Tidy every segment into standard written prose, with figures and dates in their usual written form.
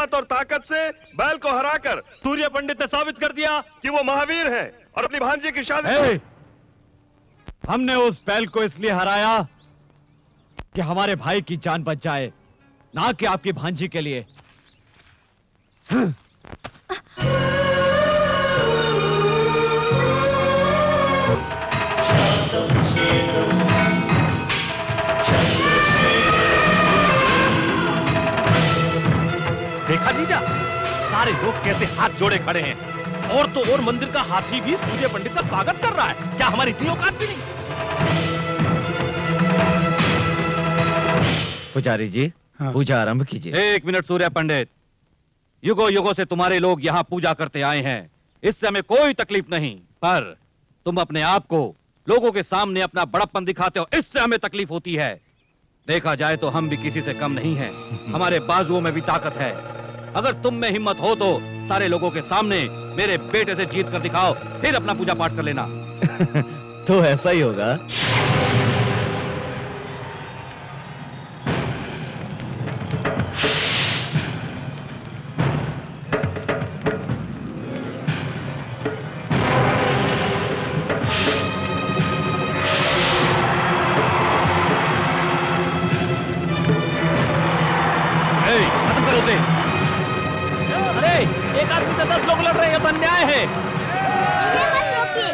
हिम्मत और ताकत से बैल को हराकर सूर्य पंडित ने साबित कर दिया कि वो महावीर है और अपनी भांजी की शादी हमने उस बैल को इसलिए हराया कि हमारे भाई की जान बच जाए, ना कि आपकी भांजी के लिए। देखा जीजा, सारे लोग कैसे हाथ जोड़े खड़े हैं, और तो और मंदिर का हाथी भी सूर्य पंडित का स्वागत कर रहा है। क्या हमारी इतनी औकात भी नहीं? पुजारी जी, हाँ। पूजा आरंभ कीजिए। एक मिनट सूर्य पंडित, युगों युगों से तुम्हारे लोग यहाँ पूजा करते आए हैं, इससे हमें कोई तकलीफ नहीं, पर तुम अपने आप को लोगों के सामने अपना बड़प्पन दिखाते हो, इससे हमें तकलीफ होती है। देखा जाए तो हम भी किसी से कम नहीं हैं, हमारे बाजुओं में भी ताकत है। अगर तुम में हिम्मत हो तो सारे लोगों के सामने मेरे बेटे से जीत कर दिखाओ, फिर अपना पूजा पाठ कर लेना। तो ऐसा ही होगा। खत्म करो उसे। अरे एक आदमी से 10 लोग लड़ रहे हैं, तो अन्याय है। इन्हें मत रोकिए,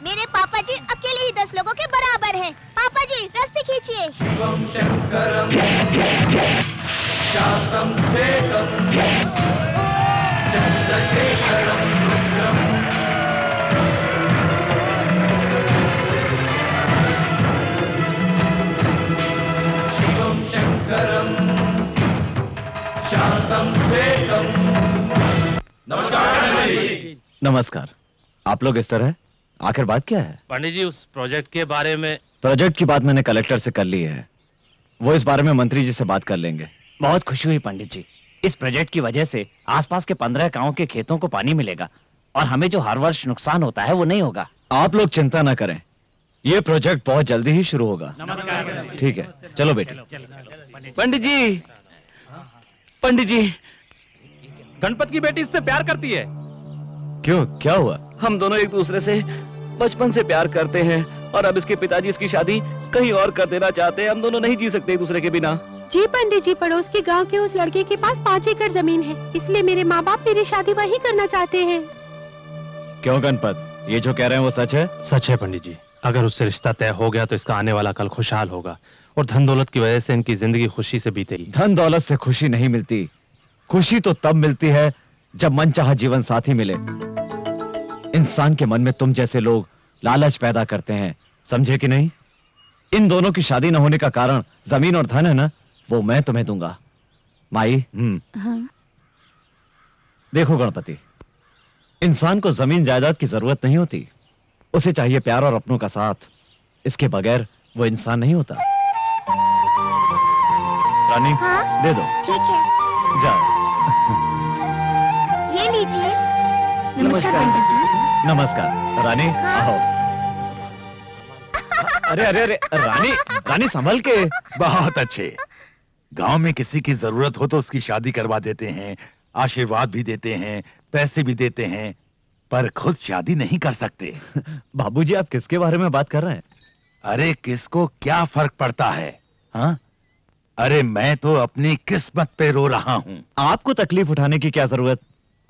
मेरे पापा जी अकेले ही 10 लोगों के बराबर हैं। पापा जी रस्सी खींचिए। शिवम शंकरम शांतम शेखम चंद्रशेखरम रुद्रम शिवम शंकरम शांतम शेखम। नमस्कार जी। नमस्कार। आप लोग इस तरह, आखिर बात क्या है? पंडित जी, उस प्रोजेक्ट के बारे में। प्रोजेक्ट की बात मैंने कलेक्टर से कर ली है, वो इस बारे में मंत्री जी से बात कर लेंगे। बहुत खुशी हुई पंडित जी, इस प्रोजेक्ट की वजह से आसपास के 15 गांवों के खेतों को पानी मिलेगा और हमें जो हर वर्ष नुकसान होता है वो नहीं होगा। आप लोग चिंता ना करें, ये प्रोजेक्ट बहुत जल्दी ही शुरू होगा। ठीक है, चलो बेटे। पंडित जी, पंडित जी, गणपत की बेटी इससे प्यार करती है। क्यों, क्या हुआ? हम दोनों एक दूसरे से बचपन से प्यार करते हैं और अब इसके पिताजी इसकी शादी कहीं और कर देना चाहते हैं। हम दोनों नहीं जी सकते एक दूसरे के बिना। जी पंडित जी, पड़ोस के गांव के उस लड़के के पास 5 एकड़ जमीन है, इसलिए मेरे माँ बाप मेरी शादी वहीं करना चाहते हैं। क्यों गणपत, ये जो कह रहे हैं वो सच है? सच है पंडित जी, अगर उससे रिश्ता तय हो गया तो इसका आने वाला कल खुशहाल होगा और धन दौलत की वजह से इनकी जिंदगी खुशी से बीतेगी। धन दौलत से खुशी नहीं मिलती, खुशी तो तब मिलती है जब मनचाहा जीवन साथी मिले। इंसान के मन में तुम जैसे लोग लालच पैदा करते हैं, समझे कि नहीं? इन दोनों की शादी न होने का कारण जमीन और धन है ना, वो मैं तुम्हें दूंगा। माई, हाँ। देखो गणपति, इंसान को जमीन जायदाद की जरूरत नहीं होती, उसे चाहिए प्यार और अपनों का साथ। इसके बगैर वो इंसान नहीं होता। रानी, हाँ? दे दो। ठीक है, जाओ। ये लीजिए। नमस्कार पंडित जी। नमस्कार रानी, हाँ? आओ। अरे अरे अरे, रानी, रानी संभल के। बहुत अच्छे। गांव में किसी की जरूरत हो तो उसकी शादी करवा देते हैं, आशीर्वाद भी देते हैं, पैसे भी देते हैं, पर खुद शादी नहीं कर सकते। बाबूजी, आप किसके बारे में बात कर रहे हैं? अरे किसको क्या फर्क पड़ता है, हाँ? अरे मैं तो अपनी किस्मत पे रो रहा हूँ। आपको तकलीफ उठाने की क्या जरूरत?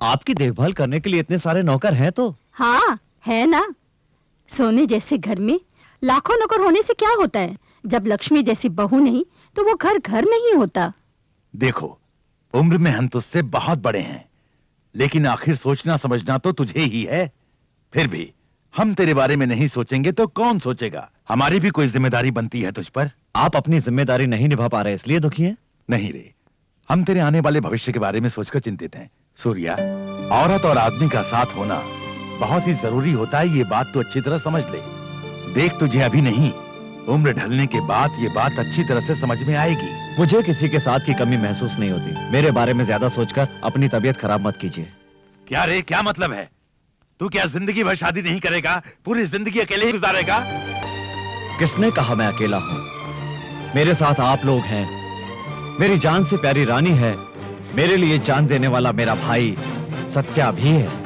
आपकी देखभाल करने के लिए इतने सारे नौकर हैं तो। हाँ है ना, सोने जैसे घर में लाखों नौकर होने से क्या होता है? जब लक्ष्मी जैसी बहू नहीं तो वो घर घर नहीं होता। देखो, उम्र में हम तुझसे बहुत बड़े हैं, लेकिन आखिर सोचना समझना तो तुझे ही है। फिर भी हम तेरे बारे में नहीं सोचेंगे तो कौन सोचेगा? हमारी भी कोई जिम्मेदारी बनती है तुझ पर। आप अपनी जिम्मेदारी नहीं निभा पा रहे इसलिए दुखी हैं? नहीं रे, हम तेरे आने वाले भविष्य के बारे में सोचकर चिंतित हैं। सूर्या, औरत और आदमी का साथ होना बहुत ही जरूरी होता है, ये बात तो अच्छी तरह समझ ले। देख, तुझे अभी नहीं, उम्र ढलने के बाद ये बात अच्छी तरह से समझ में आएगी। मुझे किसी के साथ की कमी महसूस नहीं होती। मेरे बारे में ज्यादा सोचकर अपनी तबीयत खराब मत कीजिए। क्या रे, क्या मतलब है? तू क्या जिंदगी भर शादी नहीं करेगा? पूरी जिंदगी अकेले ही गुजारेगा? किसने कहा मैं अकेला हूं? मेरे साथ आप लोग हैं, मेरी जान से प्यारी रानी है, मेरे लिए जान देने वाला मेरा भाई सत्या भी है।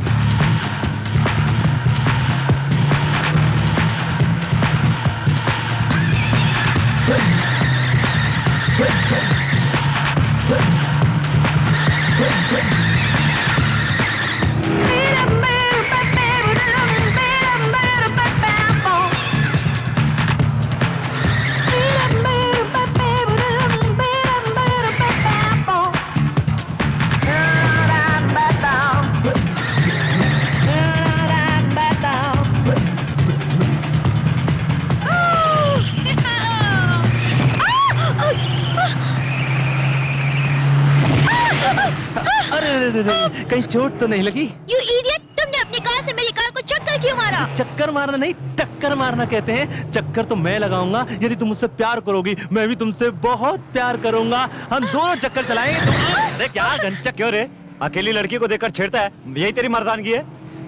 कहीं चोट तो नहीं लगी? You idiot! तुमने अपनी कार से मेरी कार को चक्कर क्यों मारा? चक्कर मारना नहीं, टक्कर मारना कहते हैं। चक्कर तो मैं लगाऊंगा यदि तुम मुझसे प्यार करोगी। मैं भी तुमसे बहुत प्यार करूंगा। हम दोनों चक्कर चलाएंगे। अरे क्या गंचक क्यों रे? अकेली लड़की को देखकर छेड़ता है? यही तेरी मर्दानगी है?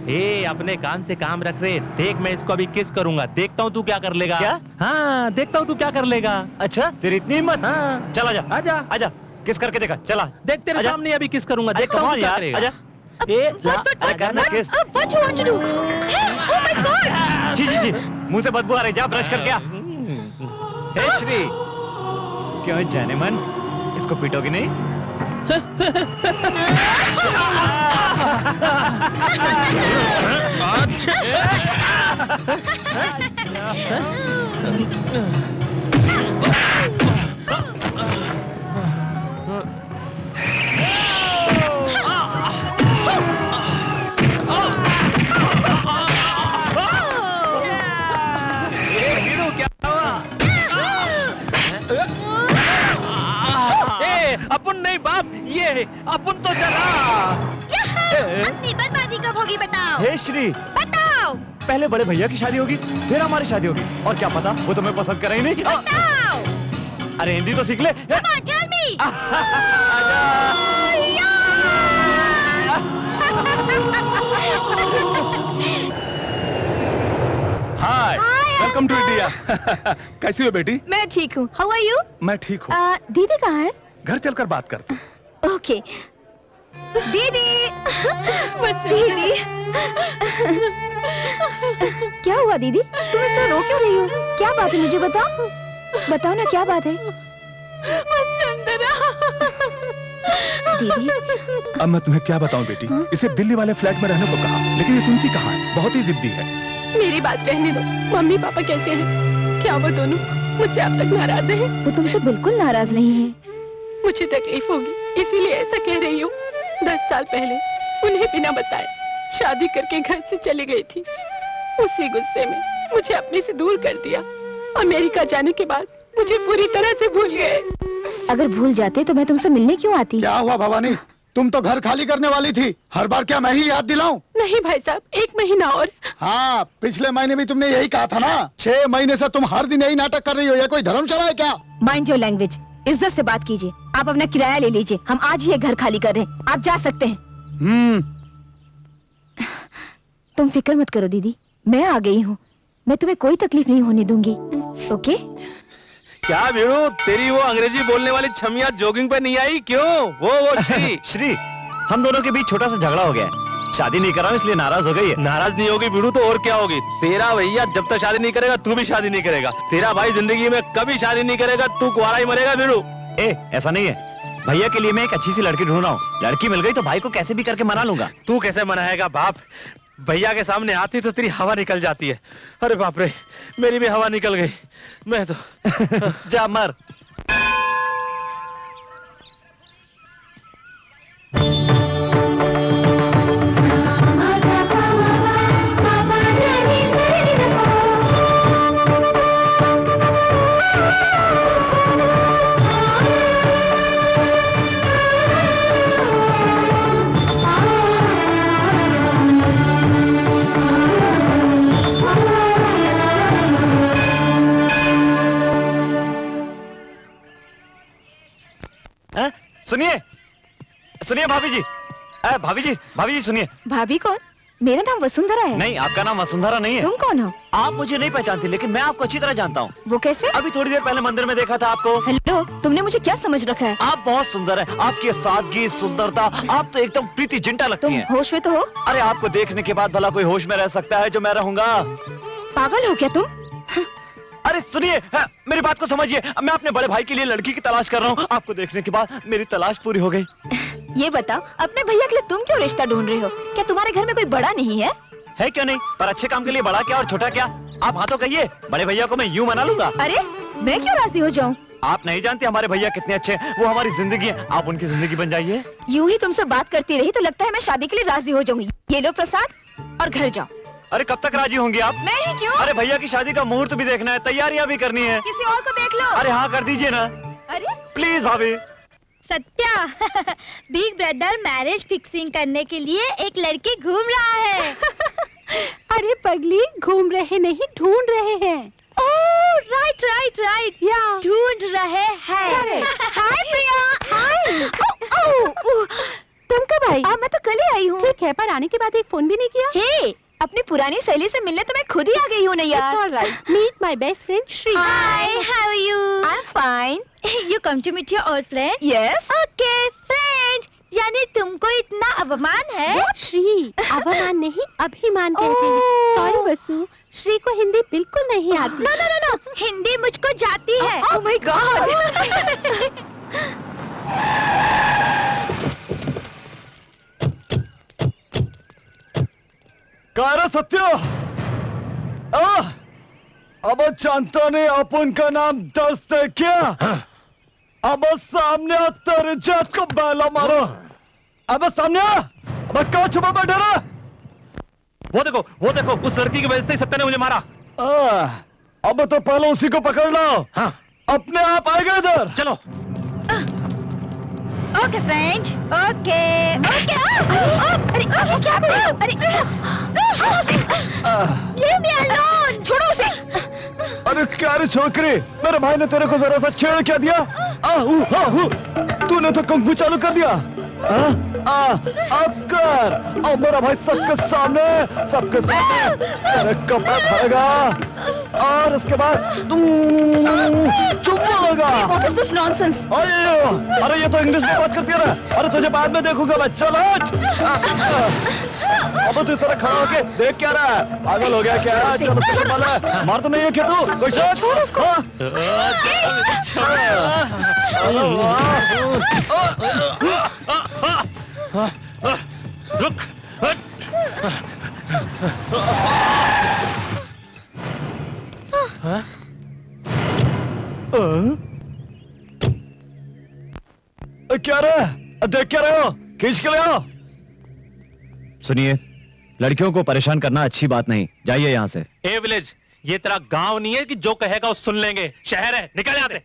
ए, अपने काम से काम रख रहे। देख, मैं इसको अभी किस करूंगा। देखता हूँ तू क्या कर लेगा। क्या? हाँ, देखता हूँ तू क्या कर लेगा। अच्छा, तेरी इतनी हिम्मत? हाँ, चल आजा, आजा, आजा। किस करके देखा? चला, देख तेरे सामने अभी किस करूंगा। देखता हूँ क्या करेगा। आजा। अरे करना किस? What you want to do? Hey, oh my God! जी जी जी, मुंह से बदबू आ रही, जा ब्रश करके आ। हे श्री, क्यों जाने मन, इसको पीटोगी नहीं? अपन नहीं बाप, ये अपन तो चला। अपनी बर्बादी कब होगी बताओ? हे श्री, बताओ। पहले बड़े भैया की शादी होगी, फिर हमारी शादी होगी, और क्या पता वो तुम्हें पसंद करे ही नहीं। बताओ। अरे हिंदी तो सीख ले। Come on, tell me. Hi, welcome to India. कैसी हो बेटी? मैं ठीक हूँ। How are you? मैं ठीक हूँ। दीदी कहाँ है? घर चलकर बात करते हैं। ओके। दीदी, बस दीदी। क्या हुआ दीदी? तुम इस तरह रो क्यों रही हो? क्या बात है, मुझे बताओ। बताओ ना, क्या बात है? दीदी, अब मैं तुम्हें क्या बताऊं बेटी? इसे दिल्ली वाले फ्लैट में रहने को कहा, लेकिन ये सुनती कहाँ है? बहुत ही जिद्दी है। मेरी बात रहने दो। मम्मी पापा कैसे हैं? क्या वो दोनों मुझसे अब तक नाराज हैं? वो तुमसे बिल्कुल नाराज नहीं है। मुझे तकलीफ होगी, इसीलिए ऐसा कह रही हूँ। 10 साल पहले उन्हें बिना बताए शादी करके घर से चली गई थी। उसी गुस्से में मुझे अपने से दूर कर दिया। अमेरिका जाने के बाद मुझे पूरी तरह से भूल गए। अगर भूल जाते तो मैं तुमसे मिलने क्यों आती? क्या हुआ भवानी? तुम तो घर खाली करने वाली थी। हर बार क्या मैं ही याद दिलाऊं? नहीं भाई साहब, 1 महीना और। हाँ, पिछले महीने भी तुमने यही कहा था ना। 6 महीने से तुम हर दिन यही नाटक कर रही हो। ये कोई धर्मशाला है क्या? Mind your language. इज्जत से बात कीजिए। आप अपना किराया ले लीजिए। हम आज ही ये घर खाली कर रहे हैं। आप जा सकते हैं। तुम फिक्र मत करो दीदी, मैं आ गई हूँ। मैं तुम्हें कोई तकलीफ नहीं होने दूंगी। ओके? क्या वीरू, तेरी वो अंग्रेजी बोलने वाली छमिया जॉगिंग पे नहीं आई क्यों? वो श्री। श्री, हम दोनों के बीच छोटा सा झगड़ा हो गया है। शादी नहीं कर रहा हूं इसलिए नाराज हो गई है। नाराज नहीं होगी वीरू तो और क्या होगी? तेरा भैया जब तक शादी नहीं करेगा तू भी शादी नहीं करेगा। तेरा भाई जिंदगी में कभी शादी नहीं करेगा, तू कुंवारा ही मरेगा वीरू। ऐसा नहीं है, भैया के लिए मैं एक अच्छी सी लड़की ढूंढ रहा हूँ। लड़की मिल गई तो भाई को कैसे भी करके मना लूंगा। तू कैसे मनाएगा बाप? भैया के सामने आती तो तेरी हवा निकल जाती है। अरे बाप रे, मेरी भी हवा निकल गई। मैं तो जा मर। सुनिए सुनिए भाभी जी, भाभी जी सुनिए। भाभी कौन? मेरा नाम वसुंधरा है। नहीं, आपका नाम वसुंधरा नहीं है। तुम कौन हो? आप मुझे नहीं पहचानती, लेकिन मैं आपको अच्छी तरह जानता हूँ। वो कैसे? अभी थोड़ी देर पहले मंदिर में देखा था आपको। हेलो, तुमने मुझे क्या समझ रखा है? आप बहुत सुंदर है, आपकी सादगी, सुंदरता, आप तो एकदम प्रीति जिंटा लगती तुम हैं। होश में तो हो? अरे आपको देखने के बाद भला कोई होश में रह सकता है जो मैं रहूंगा? पागल हो क्या तुम? अरे सुनिए, मेरी बात को समझिए। मैं अपने बड़े भाई के लिए लड़की की तलाश कर रहा हूँ। आपको देखने के बाद मेरी तलाश पूरी हो गई। ये बताओ, अपने भैया के लिए तुम क्यों रिश्ता ढूंढ रहे हो? क्या तुम्हारे घर में कोई बड़ा नहीं है? है क्यों नहीं, पर अच्छे काम के लिए बड़ा क्या और छोटा क्या? आप हाँ तो कहिए, बड़े भैया को मैं यूं मना लूंगा। अरे मैं क्यों राजी हो जाऊं? आप नहीं जानते हमारे भैया कितने अच्छे हैं। वो हमारी जिंदगी है, आप उनकी जिंदगी बन जाइए। यूं ही तुमसे बात करती रही तो लगता है मैं शादी के लिए राजी हो जाऊंगी। ये लो प्रसाद और घर जाओ। अरे कब तक राजी होंगी आप? मैं ही क्यों? अरे भैया की शादी का मुहूर्त भी देखना है, तैयारियां भी करनी है। किसी और को देख लो। अरे हाँ कर दीजिए ना, अरे प्लीज भाभी। Satya, big brother marriage fixing करने के लिए एक लड़की घूम रहा है। अरे पगली, घूम रहे नहीं, ढूंढ रहे हैं। ओह राइट राइट राइट, या ढूंढ रहे हैं। हाय प्रिया, हाय। तुम कब आई? मैं तो कल ही आई हूँ। ठीक है, पर आने के बाद एक फोन भी नहीं किया। हे, अपनी पुरानी सहेली से मिलने तो मैं खुद ही आ गई हूँ ना यार। It's all right. Meet my best friend Shri. Hi, how are you? I'm fine. You come to meet your old friend? Yes. Okay, friend. यानी तुमको इतना अवमान है? श्री, अवमान नहीं, अभिमान कहते हैं। सॉरी वसु, श्री को हिंदी बिल्कुल नहीं आती। No, no, no, no. Hindi मुझको जाती है। Oh my God. कारा सत्य, अब जानता नहीं अपन का नाम दस्त है क्या? अब सामने तेरे जात को बैला मारो। अब सामने, अब क्या छुपा बैठा रहा? वो देखो, उस लड़की की वजह से सत्या ने मुझे मारा। अब तो पहले उसी को पकड़ लो। हाँ, अपने आप आएगा इधर। चलो। Okay friend, okay okay. अरे क्या कर रहे हो? अरे छोड़ो उसे। Leave me alone. छोड़ो उसे। अरे क्या रे छोकरी, मेरे भाई ने तेरे को जरा सा छेड़ क्या दिया? तूने तो कंकु चालू कर दिया। अब कर, अब मेरा भाई सबके सामने तेरे कपड़ा धरेगा और उसके बाद चुम्मा लगा। What is this nonsense? अरे ये तो इंग्लिश में बात करती है ना। अरे तुझे बाद में देखूंगा मैं, चल हट। अब तू इस तरह खड़ा होके देख क्या रहा है? पागल हो गया क्या? चल उसको मार, मार तो नहीं है क्या तू? कोई शक? छोड़ उसको। रुक। क्या रहा? देख क्या रहे हो? खींच के ले आओ। सुनिए, लड़कियों को परेशान करना अच्छी बात नहीं, जाइए यहाँ से। ए विलेज, ये तेरा गांव नहीं है कि जो कहेगा वो सुन लेंगे। शहर है, निकल यहाँ से।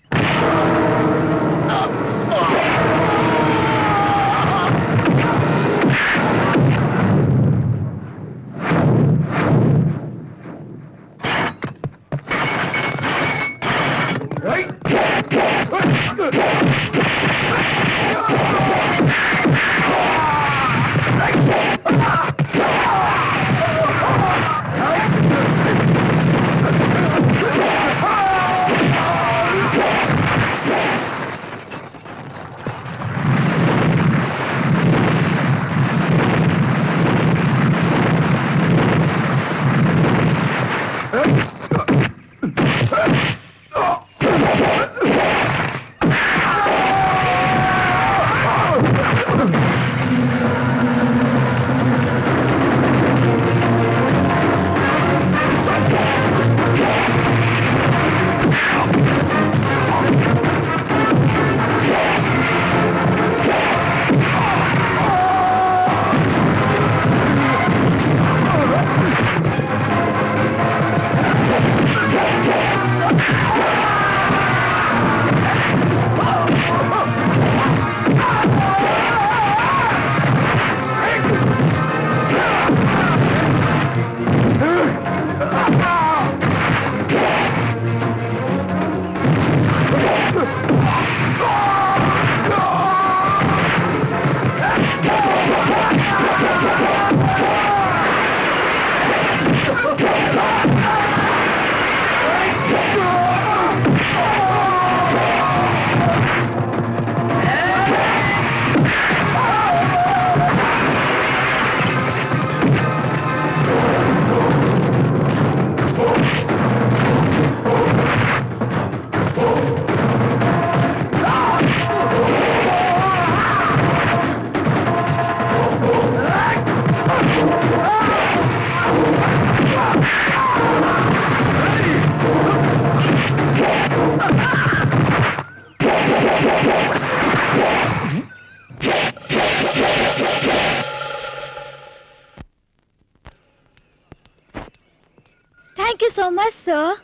Thank you so much sir.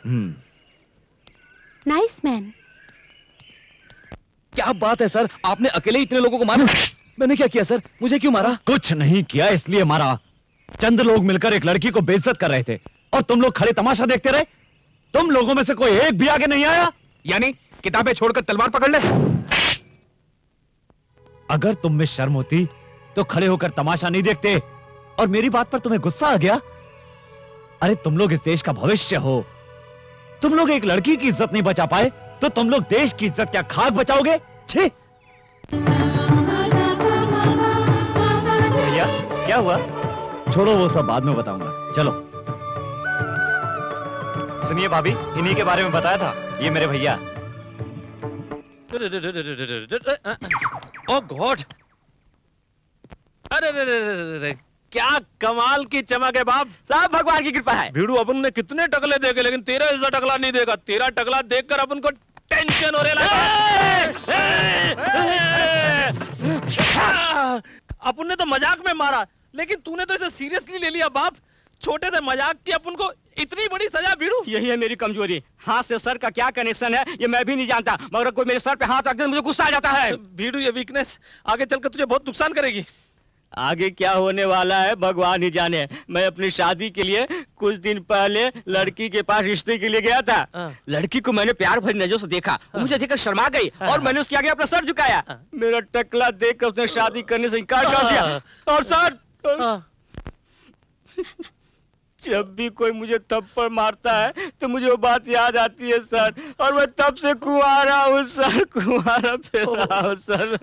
Nice man. क्या बात है सर, आपने अकेले इतने लोगों को मारा? मैंने क्या किया सर, मुझे क्यों मारा? कुछ नहीं किया इसलिए मारा। चंद लोग मिलकर एक लड़की को बेइज्जत कर रहे थे और तुम लोग खड़े तमाशा देखते रहे। तुम लोगों में से कोई एक भी आगे नहीं आया। यानी किताबें छोड़कर तलवार पकड़ ले। अगर तुम में शर्म होती तो खड़े होकर तमाशा नहीं देखते। और मेरी बात पर तुम्हें गुस्सा आ गया? अरे तुम लोग इस देश का भविष्य हो। तुम लोग एक लड़की की इज्जत नहीं बचा पाए तो तुम लोग देश की इज्जत क्या खाक बचाओगे? छी! भैया क्या हुआ? छोड़ो वो सब बाद में बताऊंगा, चलो। सुनिए भाभी, इन्हीं के बारे में बताया था, ये मेरे भैया। ओ गॉड! अरे क्या कमाल की चमक है बाप। सब भगवान की कृपा है। भीड़ू, अपन ने कितने टकले देखे लेकिन तेरा ऐसा टकला नहीं देगा। तेरा टकला देखकर अपन को टेंशन हो रहा है। अपन ने तो मजाक में मारा लेकिन तूने तो इसे सीरियसली ले लिया बाप। छोटे से मजाक की अपन को इतनी बड़ी सजा भीड़ू। यही है मेरी कमजोरी। हाथ से सर का क्या कनेक्शन है ये मैं भी नहीं जानता, मगर कोई मेरे सर पे हाथ रख दे मुझे गुस्सा आ जाता है। भीड़ू, ये वीकनेस आगे चलकर तुझे बहुत नुकसान करेगी। आगे क्या होने वाला है भगवान ही जाने। मैं अपनी शादी के लिए कुछ दिन पहले लड़की के पास रिश्ते के लिए गया था। लड़की को मैंने प्यार भरी नजरों से देखा, मुझे देखकर शर्मा गई और मैंने उसके आगे अपना सर झुकाया। मेरा टकला देखकर उसने शादी करने से इनकार कर दिया। और सर, जब भी कोई मुझे थप्पड़ मारता है तो मुझे वो बात याद आती है सर, और मैं तब से कुंवारा हूँ सर, कुंवारा फिर रहा हूँ सर।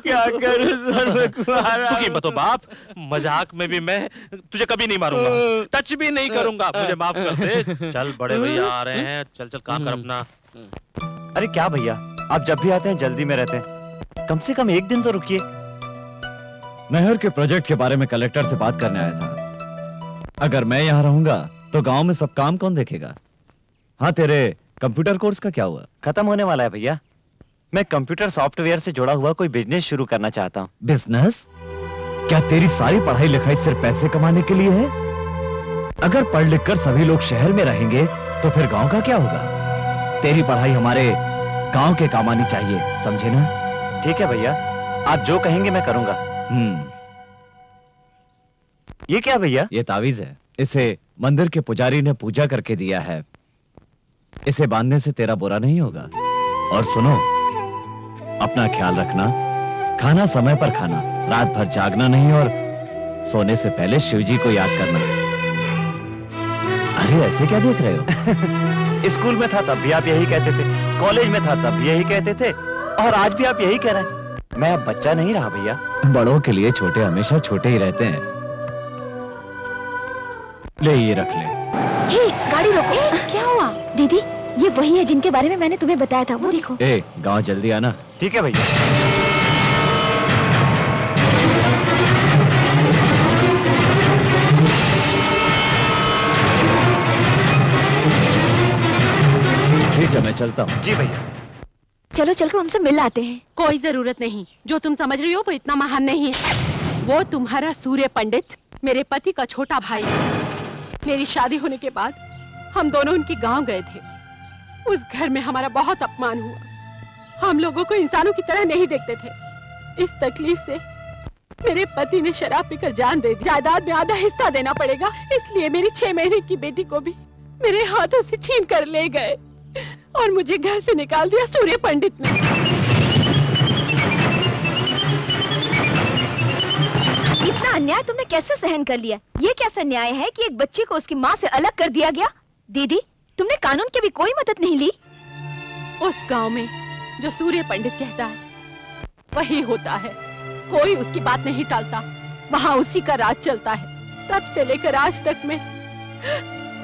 क्या करूँ सर, मैं कुंवारा। तू कीमत हो बाप, मजाक में भी मैं तुझे कभी नहीं मारूंगा, टच भी नहीं करूंगा, मुझे माफ कर दे। चल बड़े भैया आ रहे हैं, चल चल काम कर अपना। अरे क्या भैया, आप जब भी आते हैं जल्दी में रहते हैं, कम से कम एक दिन तो रुकिए। नहर के प्रोजेक्ट के बारे में कलेक्टर से बात करने आया था। अगर मैं यहाँ रहूंगा तो गांव में सब काम कौन देखेगा? हाँ, तेरे कंप्यूटर कोर्स का क्या हुआ? खत्म होने वाला है भैया। मैं कंप्यूटर सॉफ्टवेयर से जुड़ा हुआ कोई बिजनेस शुरू करना चाहता हूँ। बिजनेस? क्या तेरी सारी पढ़ाई लिखाई सिर्फ पैसे कमाने के लिए है? अगर पढ़ लिख कर सभी लोग शहर में रहेंगे तो फिर गांव का क्या होगा? तेरी पढ़ाई हमारे गांव के काम आनी चाहिए, समझे ना? ठीक है भैया, आप जो कहेंगे मैं करूंगा। ये क्या भैया? ये तावीज है, इसे मंदिर के पुजारी ने पूजा करके दिया है। इसे बांधने से तेरा बुरा नहीं होगा। और सुनो, अपना ख्याल रखना, खाना समय पर खाना, रात भर जागना नहीं और सोने से पहले शिवजी को याद करना। अरे ऐसे क्या देख रहे हो? स्कूल में था तब भी आप यही कहते थे, कॉलेज में था तब भी यही कहते थे, और आज भी आप यही कह रहे हैं। मैं अब बच्चा नहीं रहा भैया। बड़ों के लिए छोटे हमेशा छोटे ही रहते हैं। ले ये रख ले। हे, गाड़ी रोको। क्या हुआ? दीदी, ये वही है जिनके बारे में मैंने तुम्हें बताया था, वो देखो। गांव जल्दी आना। ठीक है भैया। ठीक है, मैं चलता हूँ। जी भैया। चलो चलकर उनसे मिल आते हैं। कोई जरूरत नहीं, जो तुम समझ रही हो वो इतना महान नहीं है। वो तुम्हारा सूर्य पंडित मेरे पति का छोटा भाई है। मेरी शादी होने के बाद हम दोनों उनके गांव गए थे। उस घर में हमारा बहुत अपमान हुआ। हम लोगों को इंसानों की तरह नहीं देखते थे। इस तकलीफ से मेरे पति ने शराब पीकर जान दे दी। जायदाद में आधा हिस्सा देना पड़ेगा, इसलिए मेरी 6 महीने की बेटी को भी मेरे हाथों से छीन कर ले गए और मुझे घर से निकाल दिया सूर्य पंडित ने। इतना अन्याय तुमने कैसे सहन कर लिया? ये कैसा न्याय है कि एक बच्ची को उसकी माँ से अलग कर दिया गया? दीदी, तुमने कानून की भी कोई मदद नहीं ली? उस गांव में जो सूर्य पंडित कहता है वही होता है। कोई उसकी बात नहीं टालता, वहाँ उसी का राज चलता है। तब से लेकर आज तक मैं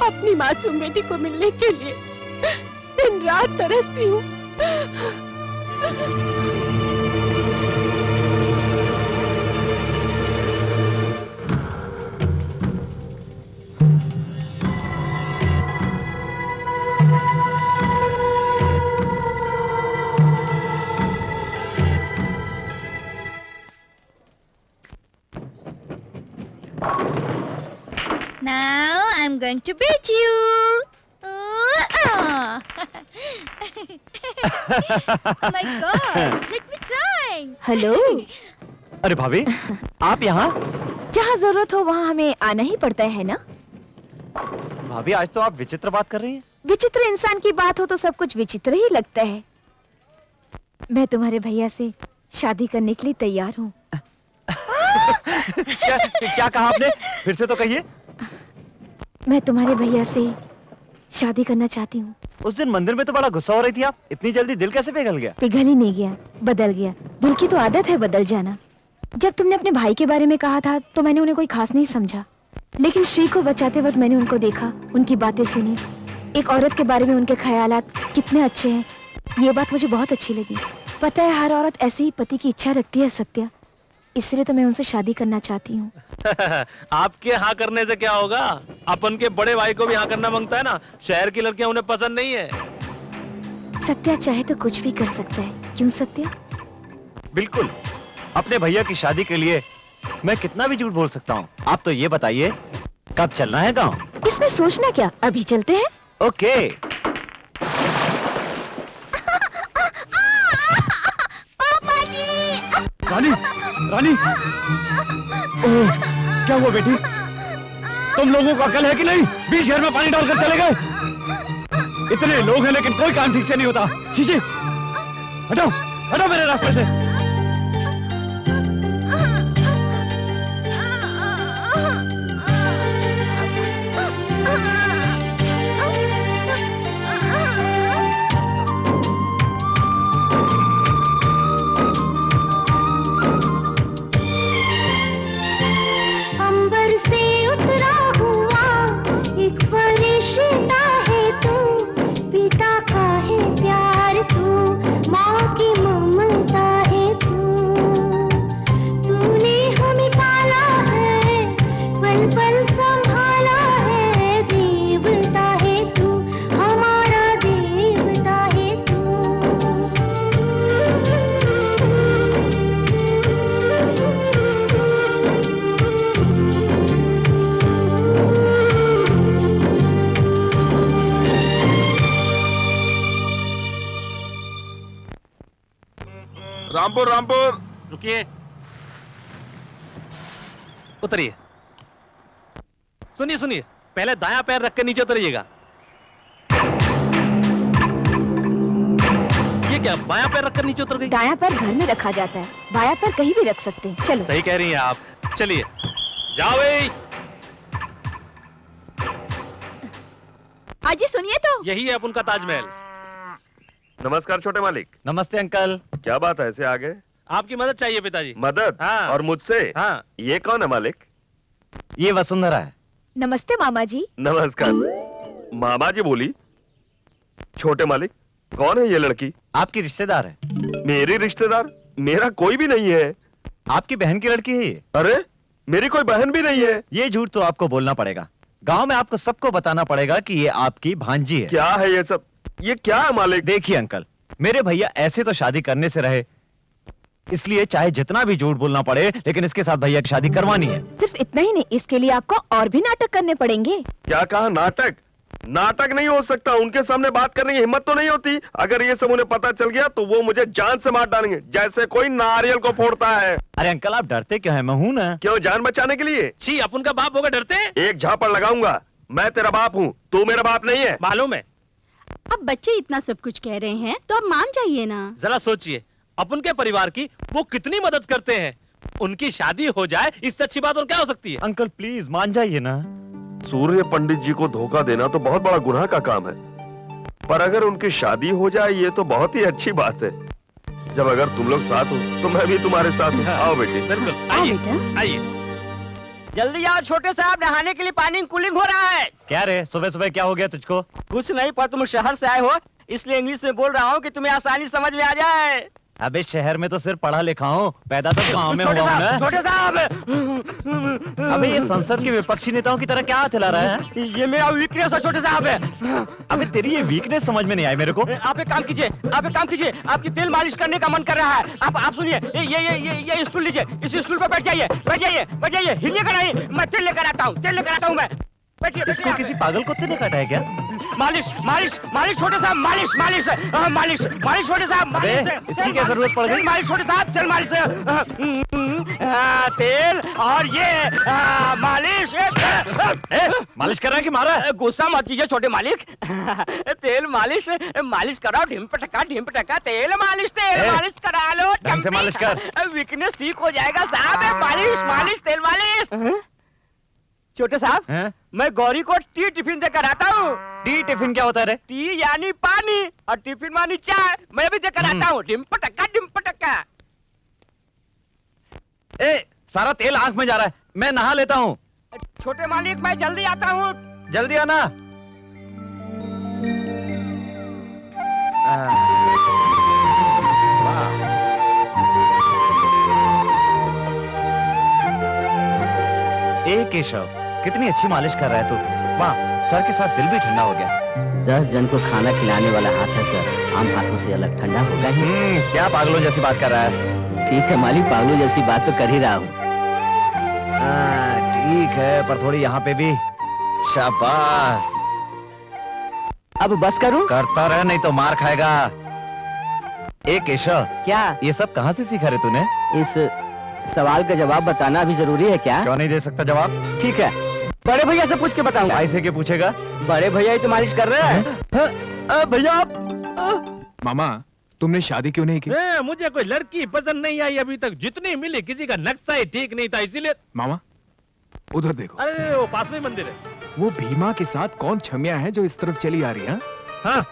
अपनी मासूम बेटी को मिलने के लिए दिन रात तरसती हूँ। Now I'm going to beat you. Oh my God! Let me try. Hello. अरे भाभी, आप यहाँ? जहाँ जरूरत हो वहाँ हमें आना ही पड़ता है ना? भाभी आज तो आप विचित्र बात कर रही हैं। विचित्र इंसान की बात हो तो सब कुछ विचित्र ही लगता है। मैं तुम्हारे भैया से शादी करने के लिए तैयार हूँ। क्या कहा आपने? फिर से तो कहिए। मैं तुम्हारे भैया से शादी करना चाहती हूँ। उस दिन मंदिर में तो बड़ा गुस्सा हो रही थी आप। इतनी जल्दी दिल कैसे पिघल गया? पिघल ही नहीं गया, बदल गया। दिल की तो आदत है बदल जाना। जब तुमने अपने भाई के बारे में कहा था तो मैंने उन्हें कोई खास नहीं समझा, लेकिन श्री को बचाते वक्त मैंने उनको देखा, उनकी बातें सुनी। एक औरत के बारे में उनके ख्यालात कितने अच्छे हैं, ये बात मुझे बहुत अच्छी लगी। पता है हर औरत ऐसे ही पति की इच्छा रखती है सत्या, इसलिए तो मैं उनसे शादी करना चाहती हूँ। आपके हाँ करने से क्या होगा? अपन के बड़े भाई को भी हाँ करना मांगता है ना। शहर की लड़कियां उन्हें पसंद नहीं है। सत्या चाहे तो कुछ भी कर सकता है, क्यों सत्या? बिल्कुल। अपने भैया की शादी के लिए मैं कितना भी झूठ बोल सकता हूँ। आप तो ये बताइए कब चलना है गाँव? इसमें सोचना क्या, अभी चलते हैं। ओके। रानी, रानी, ओह, क्या हुआ बेटी? तुम लोगों को अकल है कि नहीं? बीच शहर में पानी डालकर चले गए। इतने लोग हैं लेकिन कोई काम ठीक से नहीं होता। चीजे, हटाओ, हटाओ मेरे रास्ते से। रामपुर, रामपुर। रुकिए, उतरिए। सुनिए सुनिए, पहले दायां पैर रख के नीचे उतरिएगा। ये क्या, बायां पैर रखकर नीचे उतर गई? दायां पैर घर में रखा जाता है, बायां पैर कहीं भी रख सकते हैं। चलो। सही कह रही हैं आप। चलिए, जाओ भाई। अजी सुनिए तो। यही है अपन का ताजमहल। नमस्कार छोटे मालिक। नमस्ते अंकल। क्या बात है, ऐसे आ गए? आपकी मदद चाहिए पिताजी। मदद? हाँ। और मुझसे? हाँ। ये कौन है मालिक? ये वसुंधरा है। नमस्ते मामा जी। नमस्कार। मामा जी बोली? छोटे मालिक, कौन है ये लड़की? आपकी रिश्तेदार है। मेरी रिश्तेदार? मेरा कोई भी नहीं है। आपकी बहन की लड़की है ये। अरे, मेरी कोई बहन भी नहीं है। ये झूठ तो आपको बोलना पड़ेगा। गांव में आपको सबको बताना पड़ेगा कि ये आपकी भांजी है। क्या है ये सब? ये क्या है मालिक? देखिए अंकल, मेरे भैया ऐसे तो शादी करने से रहे, इसलिए चाहे जितना भी झूठ बोलना पड़े, लेकिन इसके साथ भैया की शादी करवानी है। सिर्फ इतना ही नहीं, इसके लिए आपको और भी नाटक करने पड़ेंगे। क्या कहा? नाटक? नाटक नहीं हो सकता। उनके सामने बात करने की हिम्मत तो नहीं होती। अगर ये सब उन्हें पता चल गया तो वो मुझे जान से मार डालेंगे, जैसे कोई नारियल को फोड़ता है। अरे अंकल, आप डरते क्यों हैं? मैं हूं ना। क्यों, जान बचाने के लिए? छी, अपन का बाप होगा डरते? एक झापड़ लगाऊंगा। मैं तेरा बाप हूँ, तू मेरा बाप नहीं है। मालूम है। अब बच्चे इतना सब कुछ कह रहे हैं तो अब मान जाइए ना। जरा सोचिए, अपन के परिवार की वो कितनी मदद करते हैं। उनकी शादी हो जाए, इससे अच्छी बात और क्या हो सकती है? अंकल प्लीज मान जाइए ना। सूर्य पंडित जी को धोखा देना तो बहुत बड़ा गुनाह का काम है, पर अगर उनकी शादी हो जाए ये तो बहुत ही अच्छी बात है। जब अगर तुम लोग साथ हो तो मैं भी तुम्हारे साथ हूँ। आओ बेटी। बिल्कुल, आइए आइए। जल्दी आओ छोटे साहब, नहाने के लिए पानी कूलिंग हो रहा है। क्या रे, सुबह सुबह क्या हो गया तुझको? कुछ नहीं, पर तुम शहर से आए हो इसलिए इंग्लिश में बोल रहा हूँ कि तुम्हें आसानी समझ में आ जाए। अबे शहर में तो सिर्फ पढ़ा लिखा हूँ, पैदा तो गाँव में हुआ हूँ ना। छोटे साहब, अबे ये संसद के विपक्षी नेताओं की तरह क्या हाथ हिला रहा है? ये मेरा वीकनेस है छोटे साहब। अबे तेरी ये वीकनेस समझ में नहीं आई मेरे को। आप एक काम कीजिए, आपकी तेल मालिश करने का मन कर रहा है। आप सुनिए, ये स्टूल लीजिए, इस स्टूल पर बैठ जाइए, हिलिएगा नहीं। मैं तेल लेकर आता हूँ, मैं। बैठिए इसको किसी पागल कुत्ते ने काटा है क्या? मालिश मालिश मालिश छोटे साहब मालिश मालिश मालिश मालिश छोटे साहब अबे, मालिश इसकी क्या जरूरत पड़ गई? मालिश छोटे साहब चल मालिश तेल और ये मालिश मालिश कर रहा है कि मारा है? गुस्सा मत कीजिए छोटे मालिक तेल मालिश मालिश कराओ ढिम्प टका तेल मालिश करा लो ढंग से मालिश कर। वीकनेस ठीक हो जाएगा साहब मालिश मालिश तेल मालिश छोटे साहब हैं? मैं गौरी को टी टिफिन देकर आता हूँ टी टिफिन क्या होता है रे? टी यानी पानी और टिफिन मानी चाय मैं भी देकर आता हूँ डिम्प टक्का ए, सारा तेल आंख में जा रहा है, मैं नहा लेता हूँ। छोटे मालिक मैं जल्दी आता हूँ जल्दी आना। वाह। ए केशव, कितनी अच्छी मालिश कर रहा है तू। वाह, सर के साथ दिल भी ठंडा हो गया। 10 जन को खाना खिलाने वाला हाथ है सर आम हाथों से अलग ठंडा होगा ही क्या पागलों जैसी बात कर रहा है? ठीक है मालिक पागलों जैसी बात तो कर ही रहा हूँ ठीक है, पर थोड़ी यहाँ पे भी। शाबाश। अब बस करूँ करता रह, नहीं तो मार खाएगा। ए केशव, क्या ये सब कहाँ से सीखा रे तूने? इस सवाल का जवाब बताना भी जरूरी है क्या क्यों नहीं दे सकता जवाब? ठीक है बड़े भैया से पूछ के बताऊंगा भाई से क्या पूछेगा? बड़े भैया ही तो मालिश कर रहे हैं भैया आप मामा तुमने शादी क्यों नहीं की? मुझे कोई लड़की पसंद नहीं आई अभी तक, जितनी मिली किसी का नक्शा ही ठीक नहीं था, इसीलिए। मामा उधर देखो। अरे वो पास में मंदिर है। वो भीमा के साथ कौन छमिया है जो इस तरफ चली आ रही है? हाँ,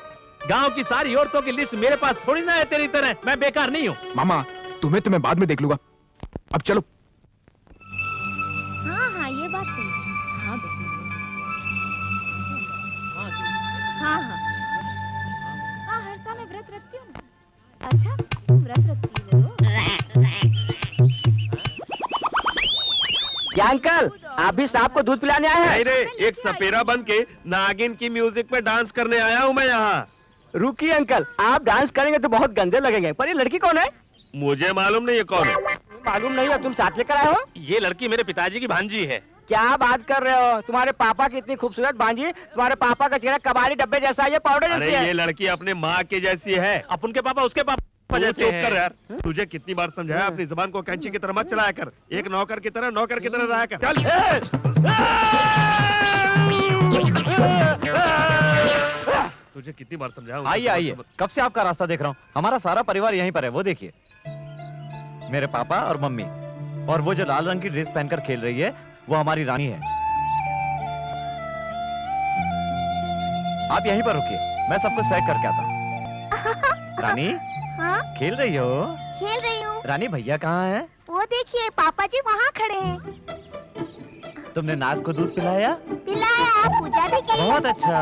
गांव की सारी औरतों की लिस्ट मेरे पास थोड़ी ना है तेरी तरह, मैं बेकार नहीं हूँ। मामा तुम्हें तो मैं बाद में देख लूंगा, अब चलो। हाँ हाँ ये बात सही है। हाँ बेटी। हाँ हाँ हाँ हर साल मैं व्रत रखती हूँ ना। अच्छा तुम व्रत रखती हो? क्या अंकल आप भी सांप को दूध पिलाने आए हैं नहीं रे, एक सपेरा बन के नागिन की म्यूजिक पे डांस करने आया हूँ मैं यहाँ। रुकिए अंकल आप डांस करेंगे तो बहुत गंदे लगेंगे पर ये लड़की कौन है मुझे मालूम नहीं ये कौन है। मालूम नहीं है तुम साथ लेकर आए हो ये लड़की मेरे पिताजी की भांजी है। क्या बात कर रहे हो तुम्हारे पापा की इतनी खूबसूरत भांजी तुम्हारे पापा का चेहरा कबाड़ी डब्बे जैसा है, ये पाउडर अरे जैसी है ये लड़की अपने माँ के जैसी है। अब उनके पापा उसके पापा तू जैसे चुप हैं। कर यार, तुझे कितनी बार समझाया अपनी जुबान को कैंची की तरह मत चलाया कर, एक नौकर की तरह रहा कर। चल तुझे कितनी बार समझाया। आइए आइए, कब से आपका रास्ता देख रहा हूँ। हमारा सारा परिवार यहीं पर है, वो देखिए। मेरे पापा और मम्मी, और वो जो लाल रंग की ड्रेस पहनकर खेल रही है वो हमारी रानी है। आप यहीं पर रुकिए, मैं सब कुछ सेट करके आता हूँ। रानी हाँ खेल रही हो? खेल रही हूँ। रानी भैया कहाँ है? वो देखिए पापा जी वहाँ खड़े हैं। तुमने नाग को दूध पिलाया? पिलाया, पूजा भी की। बहुत अच्छा।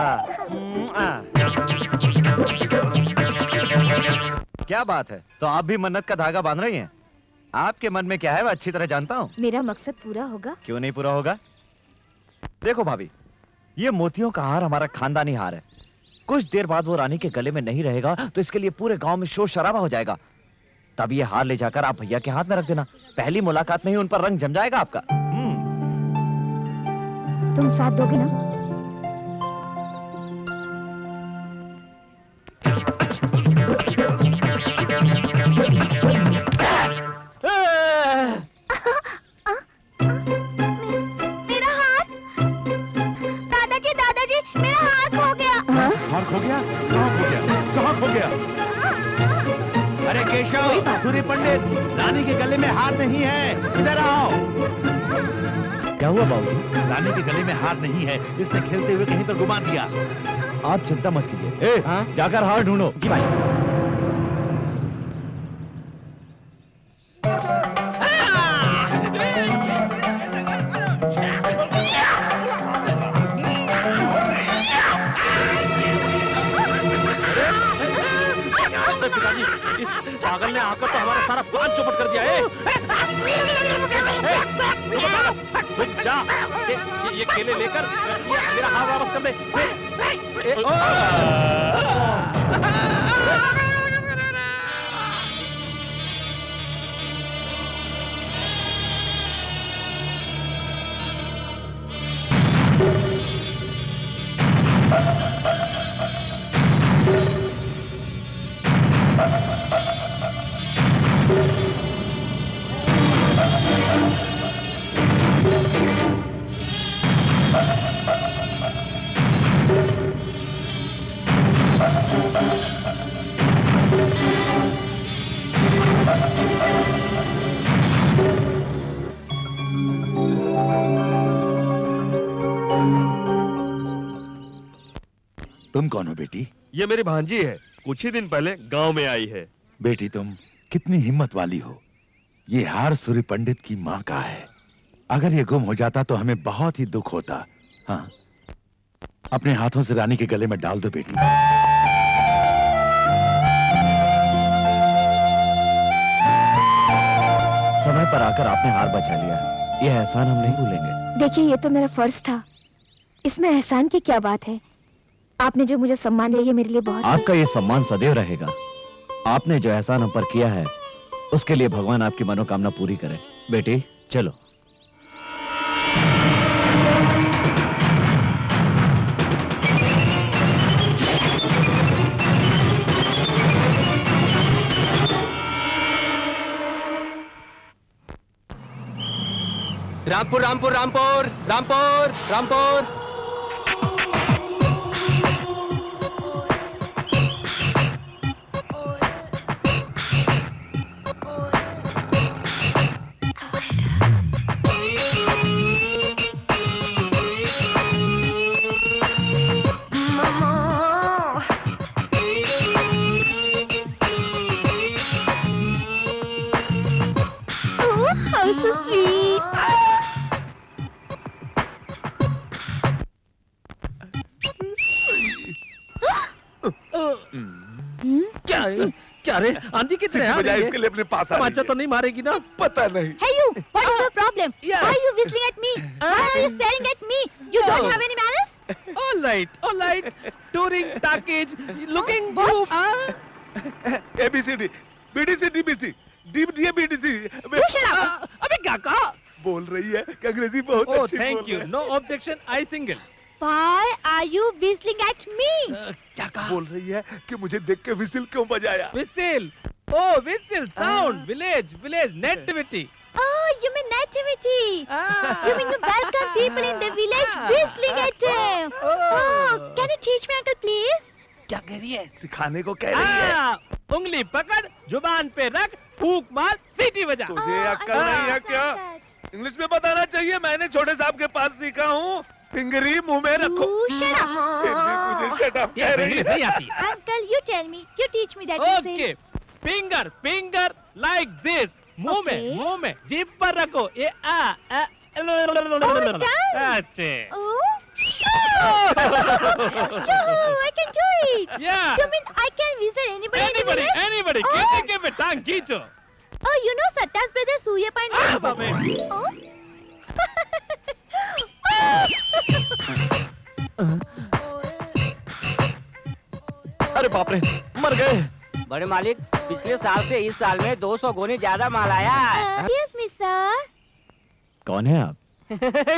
क्या बात है, तो आप भी मन्नत का धागा बांध रही हैं? आपके मन में क्या है मैं अच्छी तरह जानता हूँ। मेरा मकसद पूरा होगा। क्यों नहीं पूरा होगा? देखो भाभी, ये मोतियों का हार हमारा खानदानी हार है। कुछ देर बाद वो रानी के गले में नहीं रहेगा तो इसके लिए पूरे गांव में शोर शराबा हो जाएगा। तब ये हार ले जाकर आप भैया के हाथ में रख देना, पहली मुलाकात में ही उन पर रंग जम जाएगा आपका। तुम साथ दोगे ना? मेरा हाथ, दादाजी दादाजी मेरा हाथ खो गया। हार खो गया? कहाँ खो गया? कहाँ खो गया? अरे केशव, सूर्य पंडित, रानी के गले में हार नहीं है, इधर आओ। क्या हुआ बाबूजी? रानी के गले में हार नहीं है, इसने खेलते हुए कहीं पर घुमा दिया। आप चिंता मत कीजिए। जाकर हार ढूंढो। जी भाई पिताजी, इस पागल ने आकर तो हमारा सारा प्लान चौपट कर दिया है। जा, ये केले लेकर मेरा हाथ वापस कर दे। तुम कौन हो बेटी? ये मेरी भांजी है, कुछ ही दिन पहले गांव में आई है। बेटी तुम कितनी हिम्मत वाली हो। ये हार सूर्य पंडित की माँ का है। अगर ये गुम हो जाता तो हमें बहुत ही दुख होता। हाँ, अपने हाथों से रानी के गले में डाल दो बेटी। समय पर आकर आपने हार बचा लिया। यह एहसान हम नहीं भूलेंगे। देखिए, ये तो मेरा फर्ज था, इसमें एहसान की क्या बात है। आपने जो मुझे सम्मान दिया, ये मेरे लिए बहुत। आपका ये सम्मान सदैव रहेगा। आपने जो एहसान हम पर किया है, उसके लिए भगवान आपकी मनोकामना पूरी करे। बेटी चलो। Rampur Rampur Rampur Rampur Rampur. How so sweet. क्या है? क्या रे? आंधी कितने आ रही है? इसके लिए अपने पास आ तमाचा तो नहीं मारेगी ना? पता नहीं। Hey you, what is your problem? Yeah. Why are you whistling at me? Why are you staring at me? You don't have any manners? All right. Touring package, looking What? good. ABCD, BDC, DBC, DBD, BDC। You shut up. अबे क्या कहा? बोल रही है कि अंग्रेजी बहुत Oh, अच्छी thank बोल you. रही है। No objection. I single. Why are you whistling at me? क्या कहा? बोल रही है कि मुझे देख के विसिल क्यों बजाया। Whistle. Oh, whistle. Sound. Village. Nativity. Oh, you mean nativity. You mean you welcome people in the village whistling at them. Oh, can you teach me, uncle, please? क्या कह रही है? सिखाने को कह रही है। उंगली पकड़, जुबान पे रख, फूंक मार, सीटी बजा। तुझे अक्ल नहीं है क्या? इंग्लिश में बताना चाहिए। मैंने छोटे साहब के पास सीखा हूँ। फिंगरी मुंह में रखो। You shut up. फिर भी मुझे शट अप ये कह रही इंग्लिश है। नहीं आती। Uncle, you tell me. You teach me that whistle. Okay, finger like this, मुंह Okay. में, जीभ पर रखो, ये done. अच्छे। Oh. Yo, I can do it. Yeah. You mean I can whistle anybody in the village? Anybody, Oh. किसी के भी टांग खींचो। Oh, you know Satta's brother Surya Pandey? बाबे। Oh. अरे बाप रे, मर गए। बड़े मालिक, पिछले साल से इस साल में 200 गुनी ज्यादा माल आया है। Yes, me sir. कौन है आप?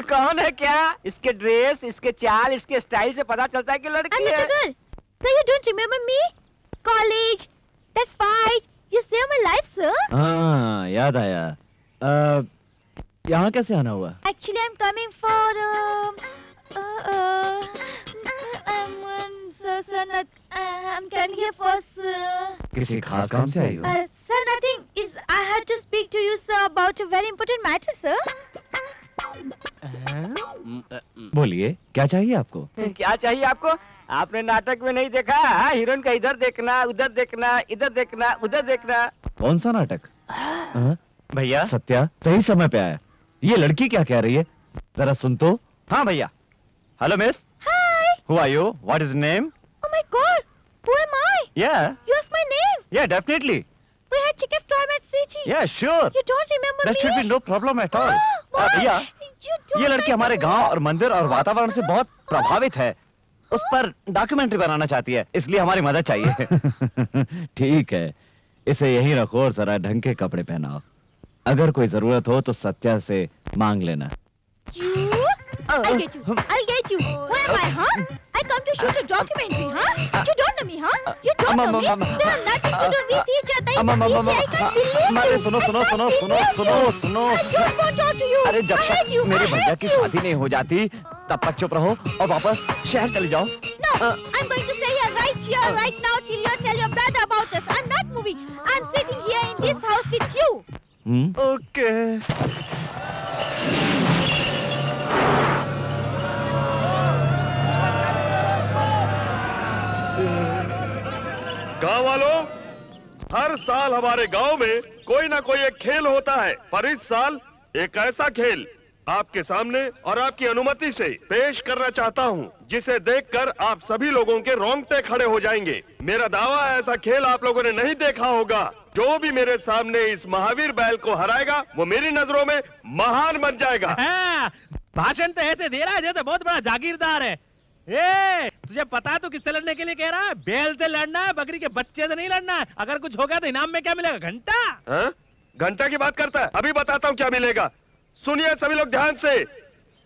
कौन है क्या? इसके ड्रेस, इसके चाल, इसके स्टाइल से पता चलता है कि लड़की I'm है। a girl. So you don't remember me? College, that fight. You saved my life, sir. हाँ, याद आया। यहाँ कैसे आना हुआ? Actually, I'm coming for I'm coming here for किसी खास काम से आई हो? sir, nothing. Is I had to speak to you, sir, about a very important matter, sir. बोलिए, क्या चाहिए आपको? क्या चाहिए आपको? आपने नाटक में नहीं देखा? हीरोइन का इधर देखना, उधर देखना, इधर देखना, उधर देखना। कौन सा नाटक? भैया, सत्या सही समय पे आया। ये लड़की क्या कह रही है? जरा सुन तो। हाँ भैया। Hello miss. Hi. Who are you? What is your name? Oh my God. Who am I? Yeah. You asked my name. Yeah, definitely. We had chicken storm at City. Yeah, sure. You don't remember That me? should be no problem at all. Why? भैया, You don't ये लड़की हमारे remember? गांव और मंदिर और वातावरण से बहुत प्रभावित है। उस पर डॉक्यूमेंट्री बनाना चाहती है, इसलिए हमारी मदद चाहिए। ठीक है, इसे यहीं रखो और जरा ढंग के कपड़े पहनाओ। अगर कोई जरूरत हो तो सत्या से मांग लेना। You? I'll get you. I'll get you. Who am I, huh? I come to shoot a documentary, huh? You don't know me, huh? You don't know me. We have nothing to do with each other. I can't believe सुनो सुनो सुनो सुनो सुनो सुनो I don't want to talk to you. अरे जब I hate तक you. मेरे I भैया hate की you. शादी नहीं हो जाती तब तक चुप रहो और वापस शहर चले जाओ। No, I'm going to stay here, right now, till you tell your brother about us. I'm not moving. I'm sitting here in this house with you. Okay गांव वालों, हर साल हमारे गांव में कोई ना कोई एक खेल होता है, पर इस साल एक ऐसा खेल आपके सामने और आपकी अनुमति से पेश करना चाहता हूं, जिसे देखकर आप सभी लोगों के रोंगटे खड़े हो जाएंगे। मेरा दावा है ऐसा खेल आप लोगों ने नहीं देखा होगा। जो भी मेरे सामने इस महावीर बैल को हराएगा वो मेरी नजरों में महान बन जाएगा। हाँ, भाषण तो ऐसे दे रहा है जैसे बहुत बड़ा जागीरदार है। ए, तुझे पता है तू किससे लड़ने के लिए कह रहा है? बैल से लड़ना है, बकरी के बच्चे से नहीं लड़ना है। अगर कुछ हो गया तो इनाम में क्या मिलेगा? घंटा। हाँ? घंटा की बात करता है? अभी बताता हूँ क्या मिलेगा। सुनिए सभी लोग ध्यान से,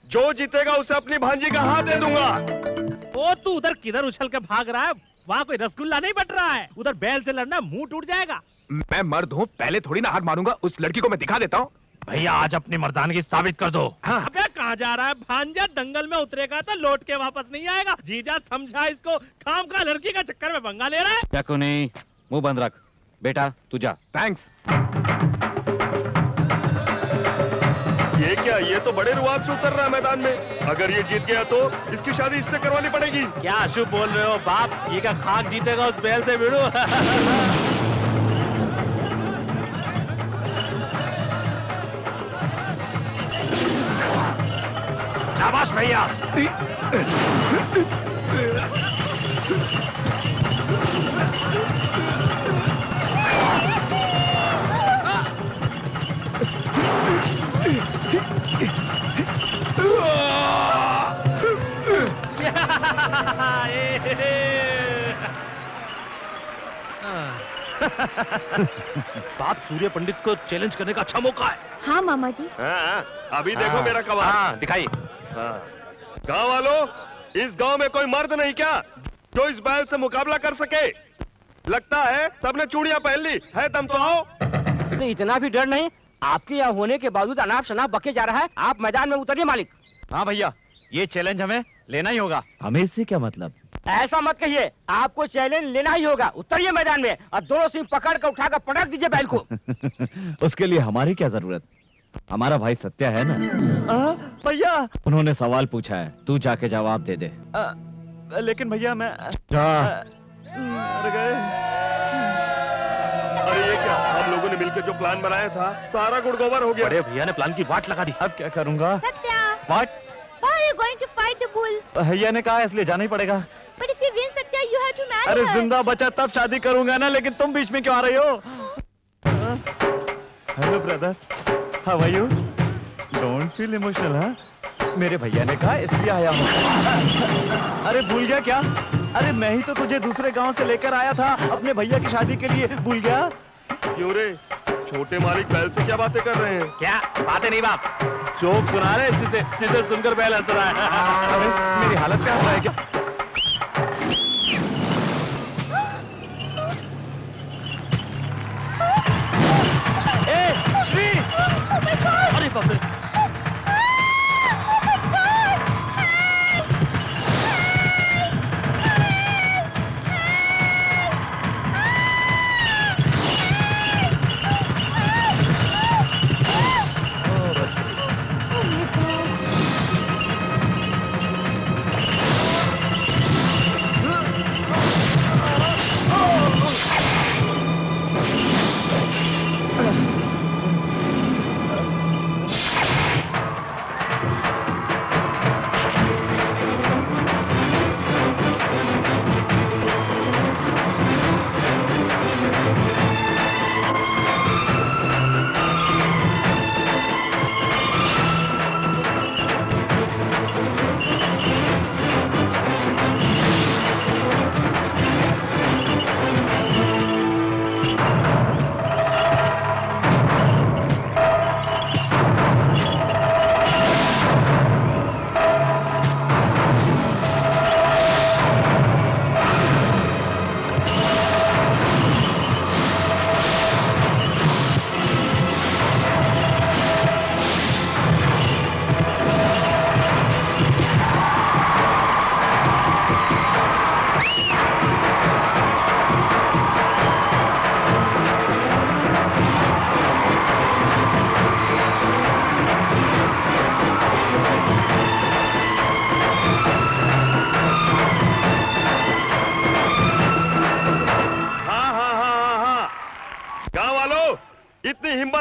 जो जीतेगा उसे अपनी भांजी का हाथ दे दूंगा। ओ तू उधर किधर उछल के भाग रहा है? वहाँ कोई रसगुल्ला नहीं बट रहा है। उधर बैल से लड़ना मुंह टूट जाएगा। मैं मर्द हूँ, पहले थोड़ी ना हाथ मारूंगा। उस लड़की को मैं दिखा देता हूँ। भैया आज अपनी मर्दानगी साबित कर दो। हाँ। अबे कहाँ जा रहा है? भांजा दंगल में उतरेगा तो लौट के वापस नहीं आएगा। जीजा समझा इसको, खाम का लड़की का चक्कर में पंगा ले रहा है। क्या नहीं, मुंह बंद रख। बेटा तू जा। थैंक्स। ये क्या, ये तो बड़े रुआब से उतर रहा है मैदान में। अगर ये जीत गया तो इसकी शादी इससे करवानी पड़ेगी। क्या अशुभ बोल रहे हो बाप? ये क्या खाक जीतेगा उस बैल से भिड़ो? शाबाश भैया। बाप, सूर्य पंडित को चैलेंज करने का अच्छा मौका है। हाँ मामा जी। हाँ, अभी देखो मेरा कमाल। दिखाइए। गांव वालों, इस गांव में कोई मर्द नहीं क्या जो इस बैल से मुकाबला कर सके? लगता है सबने चूड़ियां पहन ली है। दम तो आओ। तो इतना भी डर नहीं? आपके यहाँ होने के बावजूद अनाप शनाप बके जा रहा है। आप मैदान में उतरिए मालिक। हाँ भैया, ये चैलेंज हमें लेना ही होगा। हमें इससे क्या मतलब? ऐसा मत कहिए, आपको चैलेंज लेना ही होगा। उतरिए मैदान में और दोनों सिंह पकड़ कर उठाकर पटक दीजिए बैल को। उसके लिए हमारी क्या जरूरत? हमारा भाई सत्या है ना। भैया, उन्होंने सवाल पूछा है, तू जाके जवाब दे दे। लेकिन भैया मैं जा। अरे ये क्या, हम लोगों ने मिलकर जो प्लान बनाया था सारा गुड़गोबर हो गया। अरे भैया ने प्लान की वाट लगा दी। अब क्या करूंगा? सत्या, वाट? why are you going to fight the bull? भैया ने कहा इसलिए जाना ही पड़ेगा। But if you win, Satya, you have to marry अरे her. जिंदा बचा तब शादी करूंगा ना, लेकिन तुम बीच में क्यों आ रही हो? Hello brother, how are you? Don't feel emotional. हाँ, मेरे भैया ने कहा इसलिए आया हूँ। अरे भूल गया क्या? अरे मैं ही तो तुझे दूसरे गांव से लेकर आया था अपने भैया की शादी के लिए, भूल गया? क्यों रे, छोटे मालिक बैल से क्या बातें कर रहे हैं? क्या बातें नहीं बाप, जोक सुना रहे जिसे सुनकर बैल हंस रहा है। अरे मेरी हालत क्या हो रहा है क्या? ए, श्री! अरे बाप रे!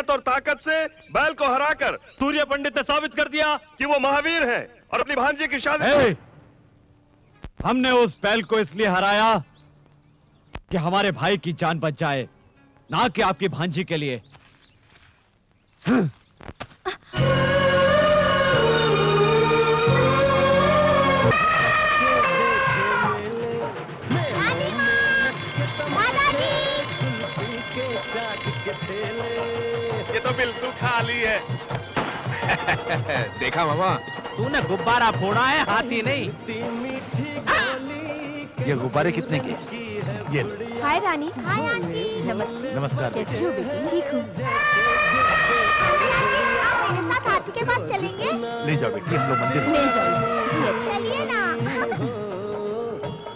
हिम्मत और ताकत से बैल को हराकर सूर्य पंडित ने साबित कर दिया कि वो महावीर है और अपनी भांजी की शादी ए, हमने उस बैल को इसलिए हराया कि हमारे भाई की जान बच जाए, ना कि आपकी भांजी के लिए। ये तो बिल्कुल खाली है। देखा मामा, तूने गुब्बारा फोड़ा है, हाथी नहीं। ये गुब्बारे कितने के? ये लो। हाय रानी। Hi aunty. नमस्ते। नमस्कार। कैसी हो बेटी? ठीक हूँ। आप मेरे साथ हाथी के पास चलेंगे? ले जाओ बेटी, हम लोग मंदिर ले जाओ। जी अच्छा। चलिए ना।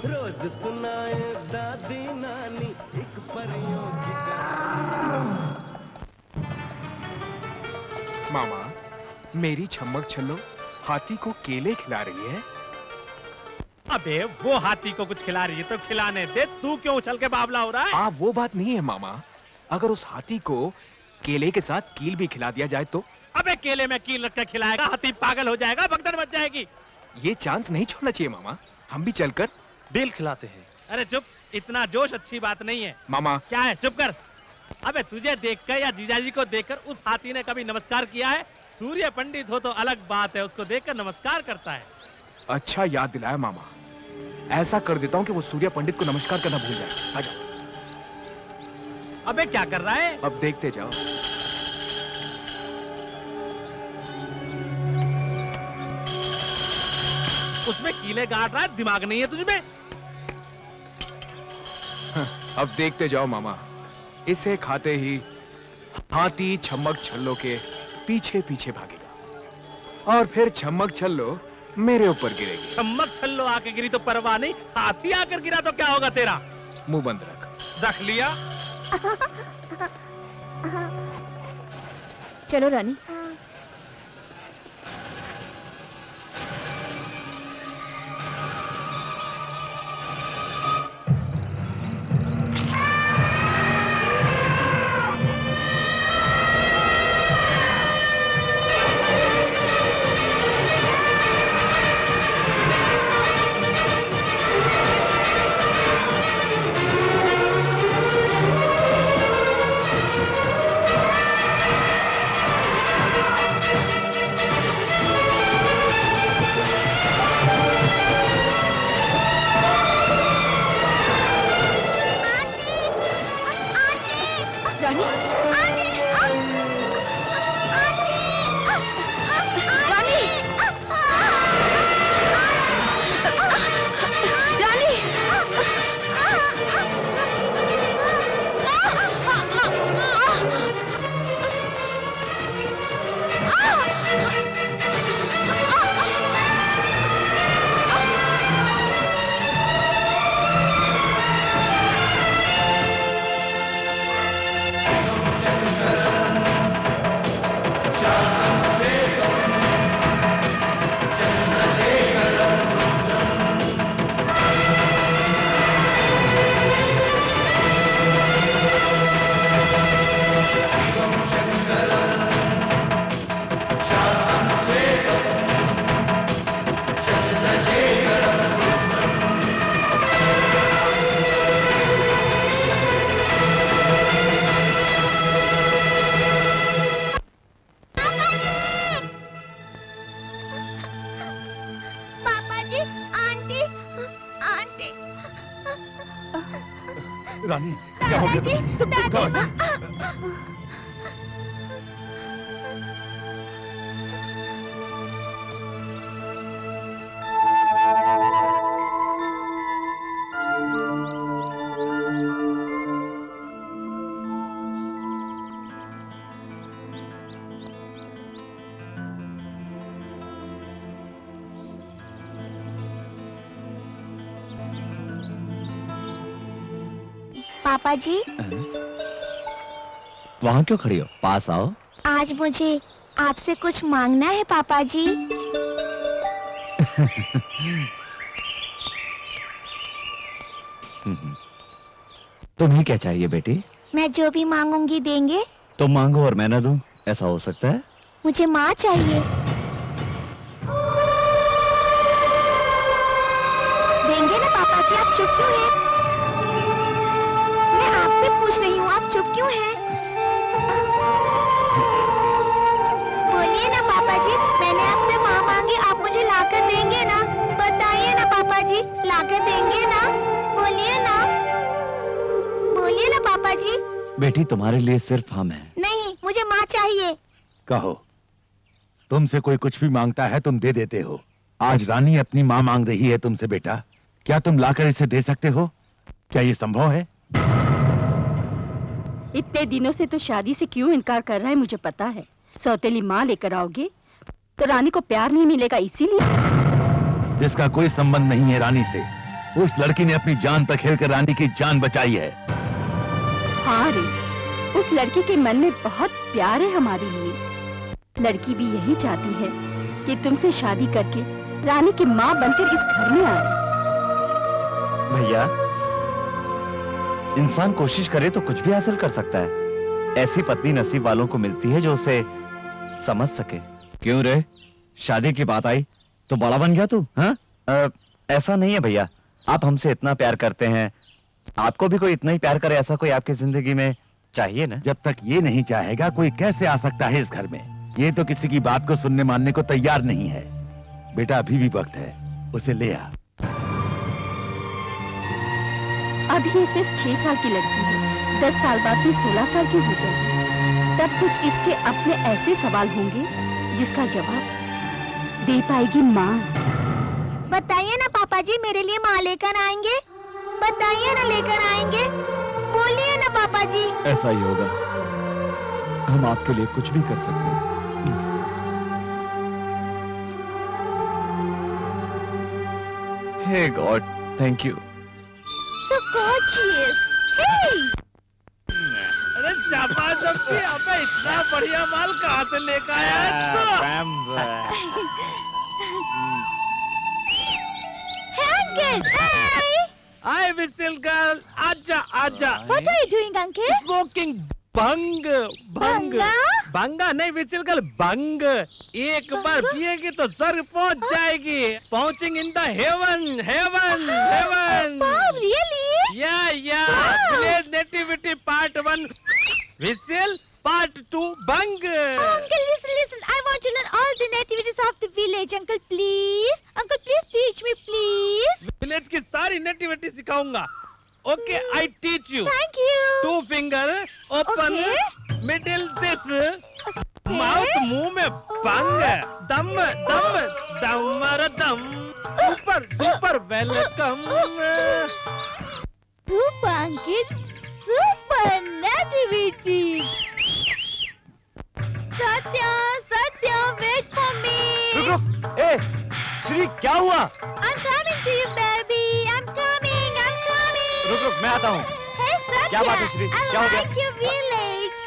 रोज सुनाए दादी नानी एक परियों की मामा, मेरी छम्मक छल्लो हाथी को केले खिला रही है। अबे वो हाथी को कुछ खिला रही है तो खिलाने दे, तू क्यों उछल के बावला हो रहा है? वो बात नहीं है मामा, अगर उस हाथी को केले के साथ कील भी खिला दिया जाए तो? अबे केले में कील रख के खिलाएगा, हाथी पागल हो जाएगा, भगदड़ मच जाएगी। ये चांस नहीं छोड़ना चाहिए मामा, हम भी चलकर बेल खिलाते हैं। अरे चुप, इतना जोश अच्छी बात नहीं है। मामा। क्या है, चुप कर। अबे तुझे देखकर या जीजाजी को देखकर उस हाथी ने कभी नमस्कार किया है? सूर्य पंडित हो तो अलग बात है, उसको देखकर नमस्कार करता है। अच्छा याद दिलाया मामा, ऐसा कर देता हूँ कि वो सूर्य पंडित को नमस्कार करना भूल जाए। आजा। अबे क्या कर रहा है? अब देखते जाओ। उसमें कीले गाड़ रहा है, दिमाग नहीं है तुझमें? अब देखते जाओ मामा, इसे खाते ही हाथी छम्मक छल्लो के पीछे पीछे भागेगा और फिर छम्मक छल्लो मेरे ऊपर गिरेगी। छम्मक छल्लो आके गिरी तो परवाह नहीं, हाथी आकर गिरा तो क्या होगा तेरा? मुंह बंद रख लिया। चलो रानी। रानी क्या हो गया? पापा जी। वहां क्यों खड़ी हो? पास आओ। आज मुझे आपसे कुछ मांगना है पापा जी। तुम्हें क्या चाहिए बेटी? मैं जो भी मांगूंगी देंगे? तुम मांगो और मैं ना दूं, ऐसा हो सकता है? मुझे माँ चाहिए। देंगे ना पापा जी? आप चुप क्यों हैं? मैं आपसे पूछ रही हूँ, आप चुप क्यों हैं? बोलिए ना पापा जी, मैंने आपसे माँ मांगी, आप मुझे लाकर देंगे ना? बताइए ना पापा जी, लाकर देंगे ना? बोलिए ना, बोलिए ना पापा जी। बेटी, तुम्हारे लिए सिर्फ हम हैं। नहीं, मुझे माँ चाहिए। कहो, तुमसे कोई कुछ भी मांगता है तुम दे देते हो। आज रानी अपनी माँ मांग रही है तुमसे बेटा, क्या तुम लाकर इसे दे सकते हो? क्या ये संभव है? इतने दिनों से तो शादी से क्यों इनकार कर रहा है मुझे पता है। सौतेली माँ लेकर आओगे तो रानी को प्यार नहीं मिलेगा, इसीलिए। जिसका कोई संबंध नहीं है रानी से, उस लड़की ने अपनी जान पर खेलकर रानी की जान बचाई है। हाँ रे, उस लड़की के मन में बहुत प्यार है हमारे लिए। लड़की भी यही चाहती है कि तुमसे शादी करके रानी की माँ बनकर इस घर में आए। भैया, इंसान कोशिश करे तो कुछ भी हासिल कर सकता है। ऐसी पत्नी नसीब वालों को मिलती है जो उसे समझ सके। क्यों रे, शादी की बात आई तो बड़ा बन गया तू? हाँ? ऐसा नहीं है भैया, आप हमसे इतना प्यार करते हैं, आपको भी कोई इतना ही प्यार करे, ऐसा कोई आपकी जिंदगी में चाहिए ना? जब तक ये नहीं चाहेगा कोई कैसे आ सकता है इस घर में? ये तो किसी की बात को सुनने मानने को तैयार नहीं है। बेटा, अभी भी वक्त है, उसे ले आ। अब ये सिर्फ 6 साल की लड़की है, 10 साल बाद ये 16 साल की हो जाएगी। तब कुछ इसके अपने ऐसे सवाल होंगे जिसका जवाब दे पाएगी माँ। बताइए ना पापा जी, मेरे लिए माँ लेकर आएंगे? बताइए ना, लेकर आएंगे? बोलिए ना पापा जी। ऐसा ही होगा, हम आपके लिए कुछ भी कर सकते हैं। Hey God, thank you. So gorgeous. Hey! अरे शाबाश अब्बी, अबे इतना बढ़िया माल कहाँ से लेकर आया? Uncle, hi. Hi, Whistle girl, आजा आजा। What are you doing, uncle? Smoking भंग भंग भंगा? भंगा नहीं विचिल कल भंग। एक बार पिएगी तो स्वर्ग पहुंच जाएगी। पहुंचिंग in the heaven heaven heaven. Wow, really? या विलेज नेटिविटी पार्ट 1 विचिल, पार्ट 2 भंग। Uncle, listen. I want to learn all the nativities of the village. Uncle, please. Uncle, please teach me, please. Village की सारी nativity सिखाऊंगा। Okay, I teach you. Thank you. 2 finger, open, Okay. middle this, mouth मुंह में बंग, दम दम दमर दम, super welcome. Super, uncle. Super nativities. Satya, wait for me. रुक, ए, श्री, क्या हुआ? I'm coming to you, baby. I'm coming. रुक, मैं आता हूँ। Hey, Satya. क्या बात है, श्री? क्या हो I गया? like your village.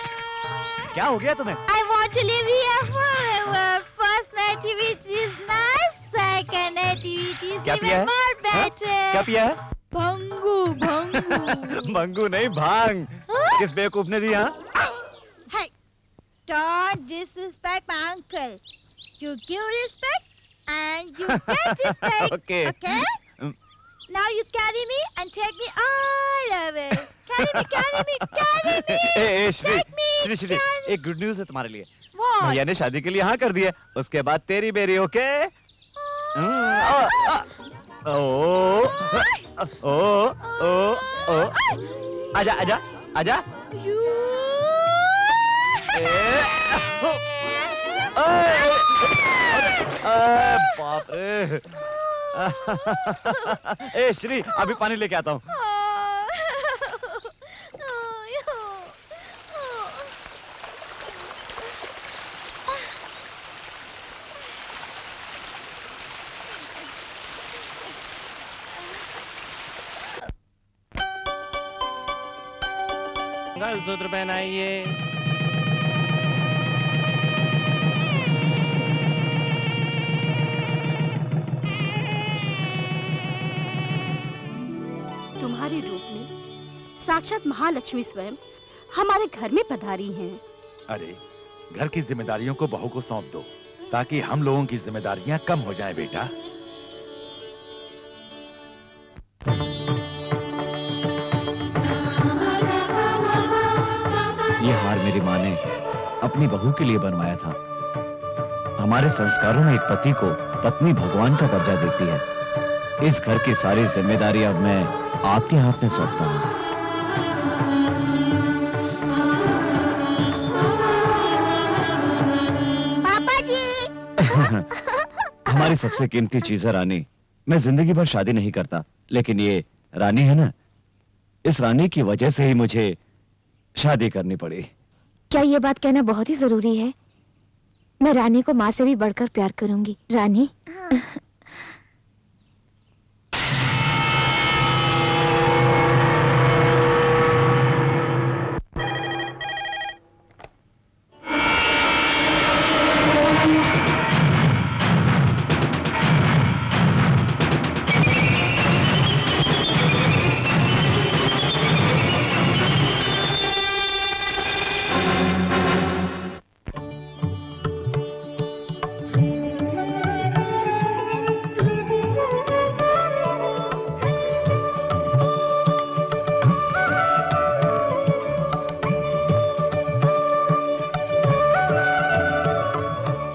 क्या हो गया तुम्हें? I want to live here forever. First nativity is nice. Second nativity is क्या even पिया है? more हाँ? better. क्या पिया है? भंगू. मंगू नहीं, भांग। हाँ? किस बेवकूफ ने दी? हाँ? Hey, don't disrespect my uncle. You give respect and you get respect. Okay. Okay? Now you carry me and take me all over. Carry me. ए, Shri, Take me, Shri, carry- एक गुड न्यूज़ है तुम्हारे लिए। What? भैया ने शादी के लिए हाँ कर दिया, उसके बाद तेरी बेरी। ओके? ओ, आजा। You. बाप रे। ए श्री, अभी पानी लेके आता हूँ। मंगलसूत्र पहनाइए। तुम्हारे रूप में साक्षात महालक्ष्मी स्वयं हमारे घर में पधारी हैं। अरे घर की जिम्मेदारियों को बहू को सौंप दो ताकि हम लोगों की जिम्मेदारियां कम हो जाएं बेटा। ये हार मेरी माँ ने अपनी बहू के लिए बनवाया था। हमारे संस्कारों में एक पति को पत्नी भगवान का दर्जा देती है। इस घर की सारी जिम्मेदारी अब मैं आपके हाथ में सौंपता हूँ। पापा जी। हमारी सबसे कीमती चीज है रानी। मैं जिंदगी भर शादी नहीं करता, लेकिन ये रानी है ना, इस रानी की वजह से ही मुझे शादी करनी पड़ी। क्या ये बात कहना बहुत ही जरूरी है? मैं रानी को माँ से भी बढ़कर प्यार करूंगी। रानी।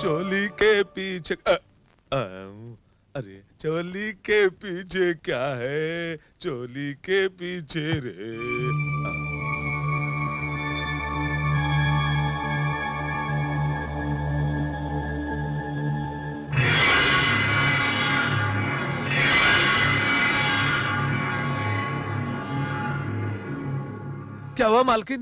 चोली के पीछे अरे चोली के पीछे क्या है, चोली के पीछे रे। क्या हुआ मालकिन?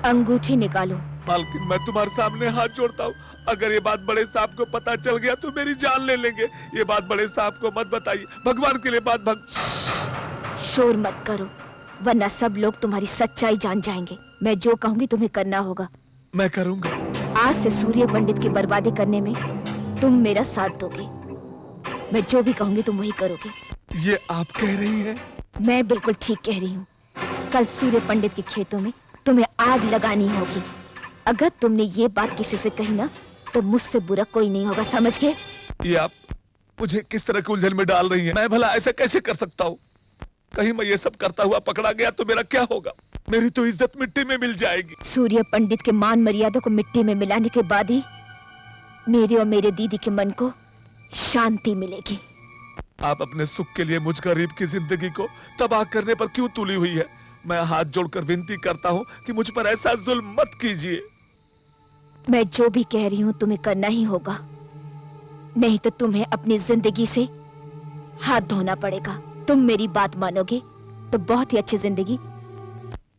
अंगूठी निकालो। मालकिन मैं तुम्हारे सामने हाथ जोड़ता हूँ, अगर ये बात बड़े साहब को पता चल गया तो मेरी जान ले लेंगे। ये बात बड़े साहब को मत बताइए, भगवान के लिए बात शोर मत करो, वरना सब लोग तुम्हारी सच्चाई जान जाएंगे। मैं जो कहूंगी तुम्हें करना होगा। मैं करूंगा। आज से सूर्य पंडित की बर्बादी करने में तुम मेरा साथ दोगे। मैं जो भी कहूंगी तुम वही करोगे। ये आप कह रही हैं? मैं बिल्कुल ठीक कह रही हूँ। कल सूर्य पंडित के खेतों में तुम्हें आग लगानी होगी। अगर तुमने ये बात किसी से कही ना तो मुझसे बुरा कोई नहीं होगा, समझ गए? ये आप मुझे किस तरह के उलझन में डाल रही हैं? मैं भला ऐसा कैसे कर सकता हूँ? कहीं मैं ये सब करता हुआ पकड़ा गया तो मेरा क्या होगा? मेरी तो इज्जत मिट्टी में मिल जाएगी। सूर्य पंडित के मान मर्यादा को मिट्टी में मिलाने के बाद ही मेरे और मेरे दीदी के मन को शांति मिलेगी। आप अपने सुख के लिए मुझ गरीब की जिंदगी को तबाह करने पर क्यों तुली हुई है? मैं हाथ जोड़कर विनती करता हूँ कि मुझ पर ऐसा जुल्म मत कीजिए। मैं जो भी कह रही हूँ तुम्हें करना ही होगा, नहीं तो तुम्हें अपनी जिंदगी से हाथ धोना पड़ेगा। तुम मेरी बात मानोगे तो बहुत ही अच्छी जिंदगी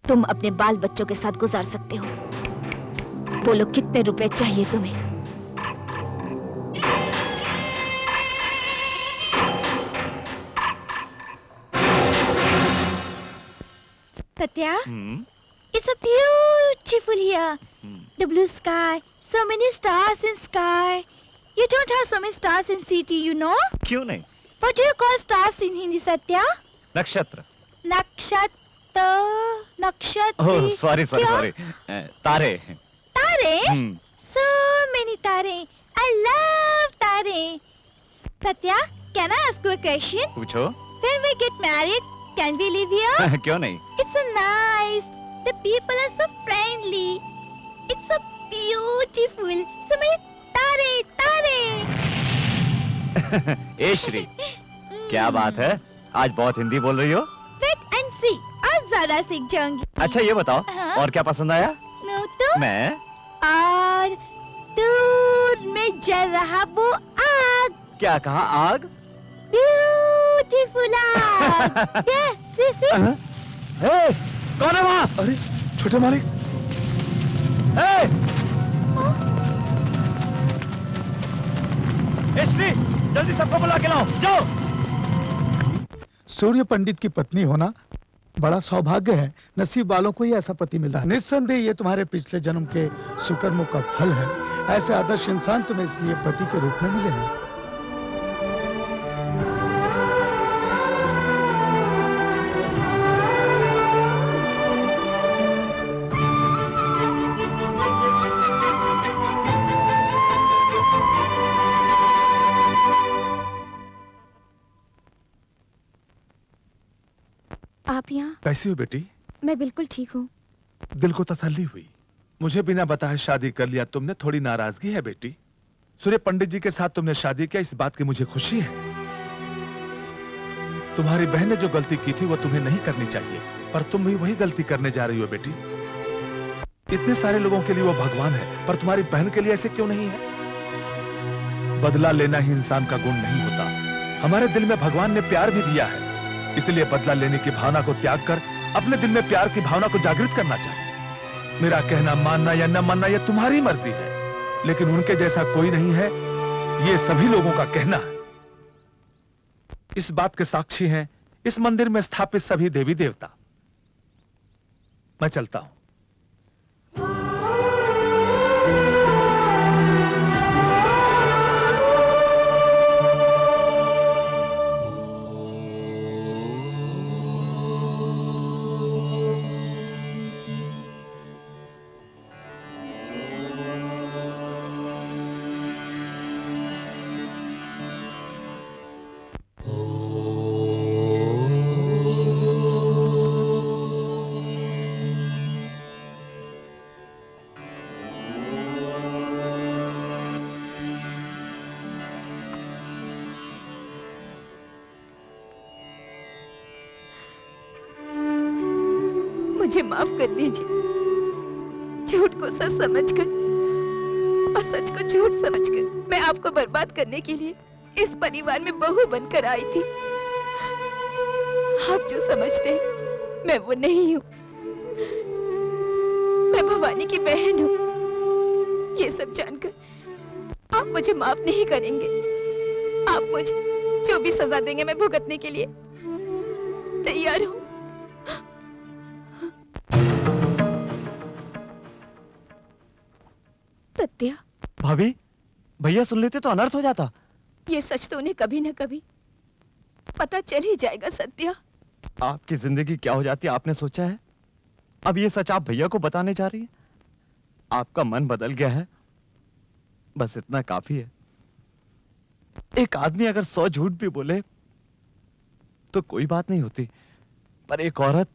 तुम अपने बाल बच्चों के साथ गुजार सकते हो। बोलो कितने रुपए चाहिए तुम्हें? Satya, it's so beautiful here. The blue sky, so many stars in sky. You don't have so many stars in city, you know? क्यों नहीं? What do you call stars in Hindi, Satya? नक्षत्र। Nakshatra, nakshatra. Oh sorry sorry क्या? Sorry, तारे। तारे? So many tare. I love tare. Satya, can I ask you a question? पूछो। When we get married, can we live here? क्यों नहीं? It's so nice. The people are so friendly. It's so beautiful. So many tare, tare. ए श्री, क्या बात है? आज बहुत हिंदी बोल रही हो? Wait and see. आज ज़्यादा सीख जाऊंगी। अच्छा ये बताओ, हाँ? और क्या पसंद आया? No, तो? मैं? और दूर में जल रहा वो आग। क्या कहा? आग? Beautiful आग। Yes, see. हे, कौन है वहाँ? अरे छोटे मालिक। श्री, जल्दी सबको बुला के लाओ, जाओ। सूर्य पंडित की पत्नी होना बड़ा सौभाग्य है। नसीब वालों को ही ऐसा पति मिलता है। निस्संदेह ये तुम्हारे पिछले जन्म के सुकर्मों का फल है। ऐसे आदर्श इंसान तुम्हें इसलिए पति के रूप में मिले हैं। आप यहाँ? कैसी हो बेटी? मैं बिल्कुल ठीक हूँ। दिल को तसल्ली हुई। मुझे बिना बताए शादी कर लिया तुमने, थोड़ी नाराजगी है बेटी? सूर्य पंडित जी के साथ तुमने शादी किया, इस बात की मुझे खुशी है। तुम्हारी बहन ने जो गलती की थी वो तुम्हें नहीं करनी चाहिए, पर तुम भी वही गलती करने जा रही हो बेटी। इतने सारे लोगों के लिए वो भगवान है, पर तुम्हारी बहन के लिए ऐसे क्यों नहीं है? बदला लेना ही इंसान का गुण नहीं होता। हमारे दिल में भगवान ने प्यार भी दिया है, इसलिए बदला लेने की भावना को त्याग कर अपने दिल में प्यार की भावना को जागृत करना चाहिए। मेरा कहना मानना या न मानना यह तुम्हारी मर्जी है, लेकिन उनके जैसा कोई नहीं है, ये सभी लोगों का कहना है। इस बात के साक्षी हैं इस मंदिर में स्थापित सभी देवी देवता। मैं चलता हूं। मुझे माफ कर दीजिए। झूठ को सच समझकर और सच को झूठ समझकर मैं आपको बर्बाद करने के लिए इस परिवार में बहू बनकर आई थी। आप जो समझते हैं मैं वो नहीं हूँ। मैं भवानी की बहन हूँ। ये सब जानकर आप मुझे माफ नहीं करेंगे। आप मुझे जो भी सजा देंगे मैं भुगतने के लिए तैयार हूँ। सत्या, भाभी, भैया सुन लेते तो अनर्थ हो जाता। ये सच तो उन्हें कभी न कभी पता चल ही जाएगा। सत्या, आपकी जिंदगी क्या हो जाती है आपने सोचा है? अब ये सच आप भैया को बताने जा रही है? आपका मन बदल गया है, बस इतना काफी है। एक आदमी अगर 100 झूठ भी बोले तो कोई बात नहीं होती, पर एक औरत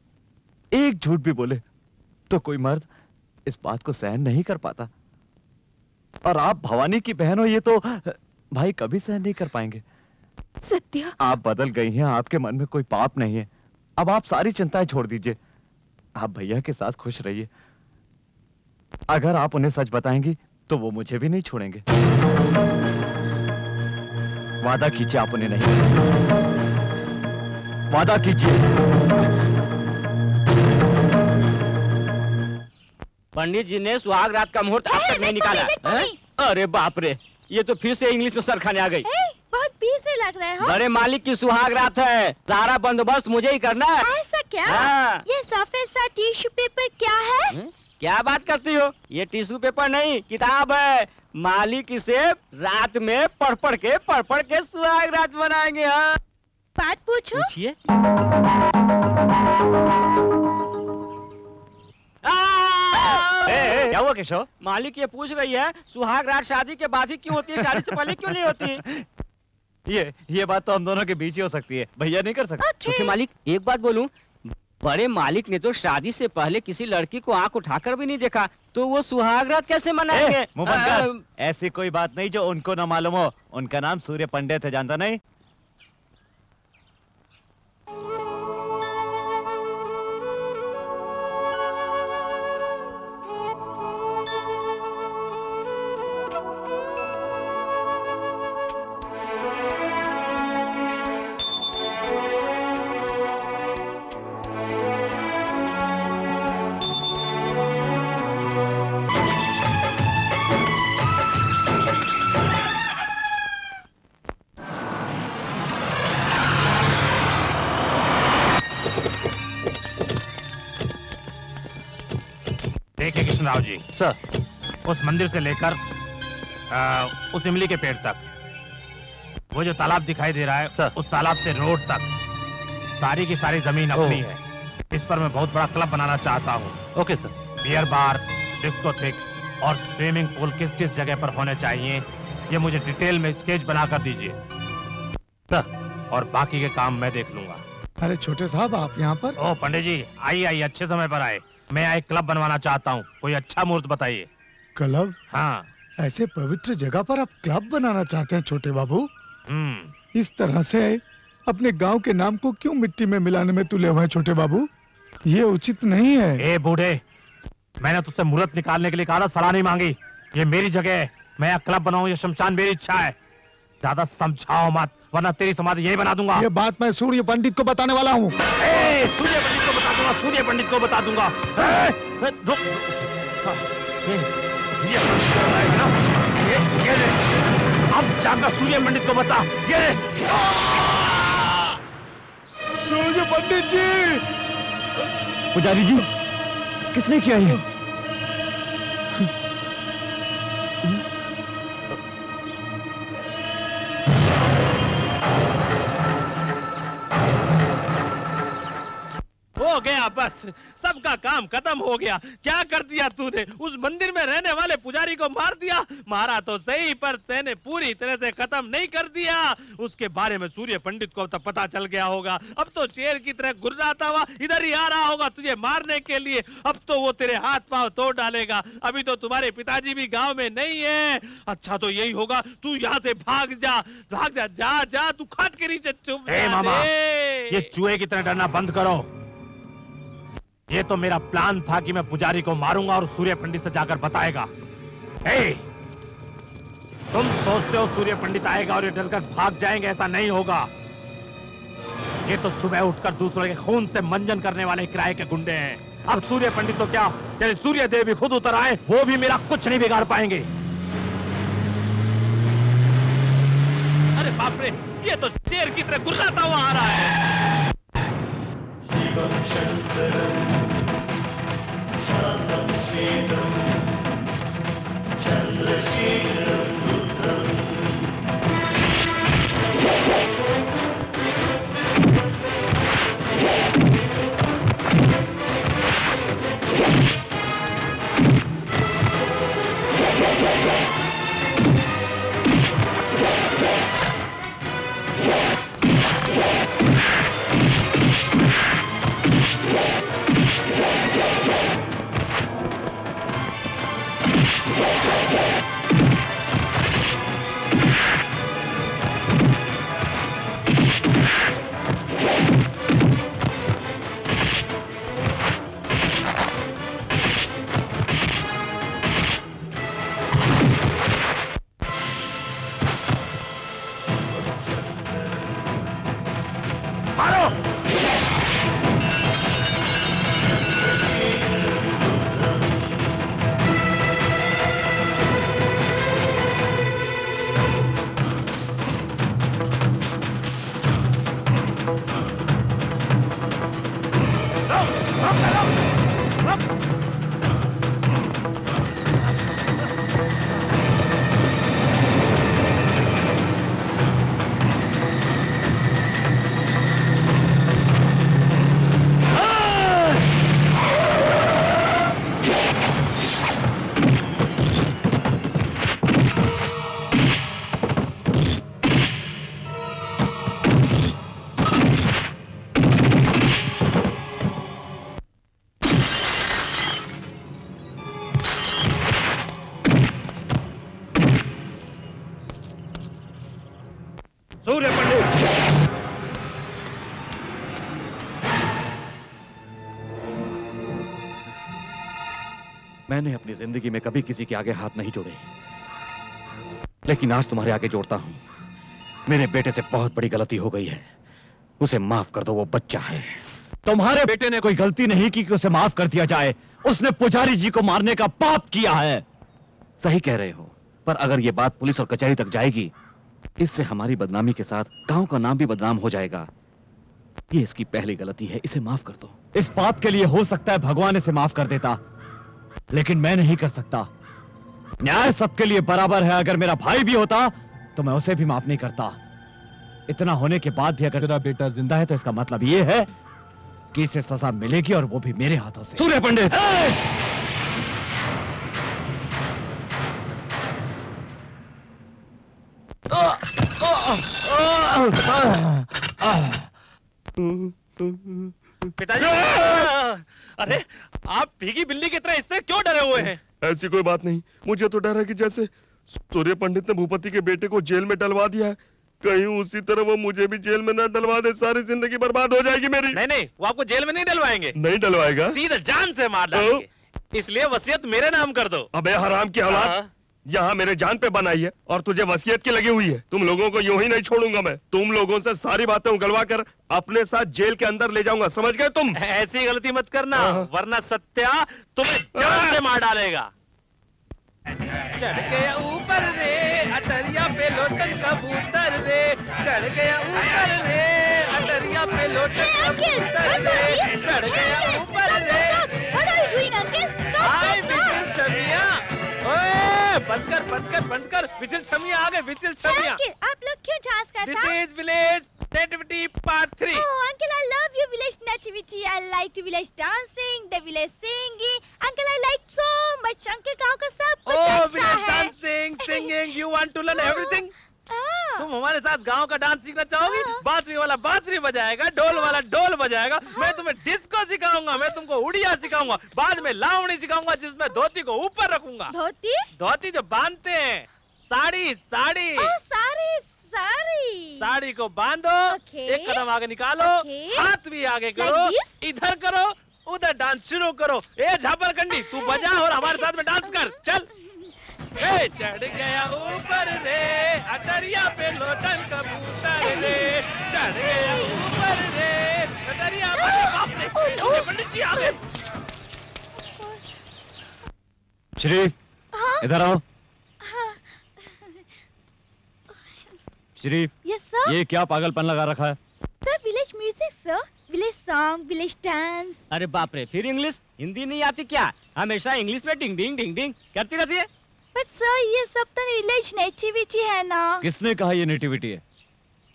एक झूठ भी बोले तो कोई मर्द इस बात को सहन नहीं कर पाता। और आप भवानी की बहन हो, ये तो भाई कभी सहन नहीं कर पाएंगे। सत्या, आप बदल गई हैं, आपके मन में कोई पाप नहीं है। अब आप सारी चिंताएं छोड़ दीजिए, आप भैया के साथ खुश रहिए। अगर आप उन्हें सच बताएंगी तो वो मुझे भी नहीं छोड़ेंगे। वादा कीजिए आप उन्हें नहीं, वादा कीजिए। पंडित जी ने सुहाग रात का मुहूर्त अब तक नहीं निकाला। अरे बाप रे, ये तो फिर से इंग्लिश में सर खाने आ गई। बहुत पीस से लग रहा है। हाँ? बड़े मालिक की सुहाग रात है, सारा बंदोबस्त मुझे ही करना है। ऐसा क्या? हाँ। ये सफेद सा टिश्यू पेपर क्या है? क्या बात करती हो? ये टिश्यू पेपर नहीं, किताब है। मालिक इसे रात में पढ़ पढ़ के सुहाग रात बनाएंगे। हाँ, बात पूछो। पूछिए। क्या हुआ केशव? मालिक ये पूछ रही है सुहाग रात शादी के बाद ही क्यों होती है, शादी से पहले क्यों नहीं होती? ये बात तो हम दोनों के बीच ही हो सकती है, भैया नहीं कर सकते। छोटे मालिक, एक बात बोलूं, बड़े मालिक ने तो शादी से पहले किसी लड़की को आंख उठाकर भी नहीं देखा, तो वो सुहाग रात कैसे मनाएंगे? मुंह बंद कर। ऐसी कोई बात नहीं जो उनको ना मालूम हो। उनका नाम सूर्य पंडित है, जानता नहीं? देखिए कृष्णराव जी, सर, उस मंदिर से लेकर उस इमली के पेड़ तक, वो जो तालाब दिखाई दे रहा है सर, उस तालाब से रोड तक सारी की सारी जमीन अपनी है। इस पर मैं बहुत बड़ा क्लब बनाना चाहता हूँ। Okay sir. Beer bar, discotheque और स्विमिंग पूल किस किस जगह पर होने चाहिए, ये मुझे डिटेल में स्केच बनाकर दीजिए सर, और बाकी के काम मैं देख लूंगा। अरे छोटे साहब आप यहाँ पर? ओ पंडित जी, आइए आइए, अच्छे समय पर आए। मैं यहाँ एक क्लब बनवाना चाहता हूँ, कोई अच्छा मुहूर्त बताइए। क्लब? हाँ। ऐसे पवित्र जगह पर आप क्लब बनाना चाहते हैं छोटे बाबू? इस तरह से अपने गांव के नाम को क्यों मिट्टी में मिलाने में तुले हुए हैं छोटे बाबू? ये उचित नहीं है। ए बूढ़े, मैंने तुझसे मुहूर्त निकालने के लिए कहा था, सलाह नहीं मांगी। ये मेरी जगह है, मैं यहाँ क्लब बनाऊं, ये शमशान मेरी इच्छा है। ज्यादा समझाओ मत, वरना तेरी समाधि यही बना दूंगा। ये बात मैं सूर्य पंडित को बताने वाला हूँ। सूर्य पंडित को बता दूंगा, सूर्य पंडित को बता दूंगा। अब जाकर सूर्य पंडित को बता। ये सूर्य पंडित जी! पुजारी जी, किसने किया ये? हो गया, बस सबका काम खत्म हो गया। क्या कर दिया तूने? उस मंदिर में रहने वाले पुजारी को मार दिया। मारा तो सही, पर तेने पूरी तरह से खत्म नहीं कर दिया। उसके बारे में सूर्य पंडित को तब पता चल गया होगा। अब तो शेर की तरह गुर्राता हुआ इधर ही आ रहा होगा तुझे मारने के लिए। अब तो वो तेरे हाथ पांव तोड़ डालेगा। अभी तो तुम्हारे पिताजी भी गाँव में नहीं है। अच्छा तो यही होगा, तू यहाँ से भाग जा, भाग जा, जा जा, तू खाट के नीचे चुप। मामा, ये चूहे की तरह डरना बंद करो। ये तो मेरा प्लान था कि मैं पुजारी को मारूंगा और सूर्य पंडित से जाकर बताएगा। तुम सोचते हो सूर्य पंडित आएगा और ये डरकर भाग जाएंगे? ऐसा नहीं होगा। ये तो सुबह उठकर दूसरों के खून से मंजन करने वाले किराए के गुंडे हैं। अब सूर्य पंडित तो क्या, चले सूर्य देव भी खुद उतर आए, वो भी मेरा कुछ नहीं बिगाड़ पाएंगे। अरे बाप रे, ये तो शेर की तरह गुर्राता हुआ आ रहा है। सूर्य पंडित, मैंने अपनी जिंदगी में कभी किसी के आगे हाथ नहीं जोड़े, लेकिन आज तुम्हारे आगे जोड़ता हूं। मेरे बेटे से बहुत बड़ी गलती हो गई है, उसे माफ कर दो, वो बच्चा है। तुम्हारे बेटे ने कोई गलती नहीं की कि उसे माफ कर दिया जाए। उसने पुजारी जी को मारने का पाप किया है। सही कह रहे हो, पर अगर ये बात पुलिस और कचहरी तक जाएगी, इससे हमारी बदनामी के साथ गांव का नाम भी बदनाम हो जाएगा। ये इसकी पहली गलती है, इसे माफ कर दो। इस पाप के लिए हो सकता है भगवान इसे माफ कर देता, लेकिन मैं नहीं कर सकता। न्याय सबके लिए बराबर है। अगर मेरा भाई भी होता तो मैं उसे भी माफ नहीं करता। इतना होने के बाद भी अगर तेरा बेटा जिंदा है तो इसका मतलब ये है कि इसे सजा मिलेगी, और वो भी मेरे हाथों से। सूर्य पंडित, पिताजी, अरे आप भीगी बिल्ली की तरह इससे क्यों डरे हुए हैं? ऐसी कोई बात नहीं, मुझे तो डर है कि जैसे सूर्य पंडित ने भूपति के बेटे को जेल में डलवा दिया है, कहीं उसी तरह वो मुझे भी जेल में न डलवा दे, सारी जिंदगी बर्बाद हो जाएगी मेरी। नहीं नहीं, वो आपको जेल में नहीं डलवाएंगे। नहीं डलवाएगा? सीधे जान से मार डालेंगे। इसलिए वसीयत मेरे नाम कर दो। अबे हराम की औलाद, यहाँ मेरे जान पे बनाई है और तुझे वसीयत की लगी हुई है। तुम लोगों को यूं ही नहीं छोड़ूंगा मैं। तुम लोगों से सारी बातें उगलवा कर अपने साथ जेल के अंदर ले जाऊंगा, समझ गए तुम? ऐसी गलती मत करना, वरना सत्या तुम्हें जान से मार डालेगा। चढ़ गया ऊपर रे अटरिया पे लोटन कबूतर रे, चढ़ गया ऊपर रे अटरिया पे लोटन कबूतर रे, चढ़ गया ऊपर रे। हाय विजिल छमिया, ओए बंद कर विजिल छमिया आ गए, विजिल छमिया। आप लोग क्यों डांस करते this is village nativity part 3। Oh, uncle, I love your village nativity. I like to village dancing, the village singing. Uncle, I like so much. Uncle, गाँव का सब कुछ Oh, अच्छा village है। dancing, singing, you want to learn everything? हाँ। तुम हमारे साथ गांव का डांस सीखना चाहोगी? बांसुरी वाला बांसुरी बजाएगा, ढोल वाला ढोल बजाएगा, मैं तुम्हें डिस्को सिखाऊंगा, मैं तुमको उड़िया सिखाऊंगा, बाद में लावणी सिखाऊंगा जिसमें धोती को ऊपर रखूंगा। धोती? धोती जो बांधते हैं, साड़ी साड़ी। साड़ी को बांधो, एक कदम आगे निकालो, हाथ भी आगे करो, इधर करो, उधर डांस शुरू करो। ए झापरकंडी, तू बजा और हमारे साथ में डांस कर, चल। ए चढ़ गया ऊपर रे अटरिया पे लोटन कबूतर रे, चढ़ गया ऊपर रे अटरिया पे। बाप रे, पंडित जी आ गए। श्री, इधर आओ। Shri, Yes, sir. ये क्या पागलपन लगा रखा है? Sir, village music, sir. Village song, village dance. अरे बाप रे, फिर इंग्लिश? हिंदी नहीं आती क्या? हमेशा इंग्लिश में डिंग डिंग डिंग डिंग करती रहती है। But sir, ये सब तो village nativity है ना? किसने कहा ये नेटिविटी है?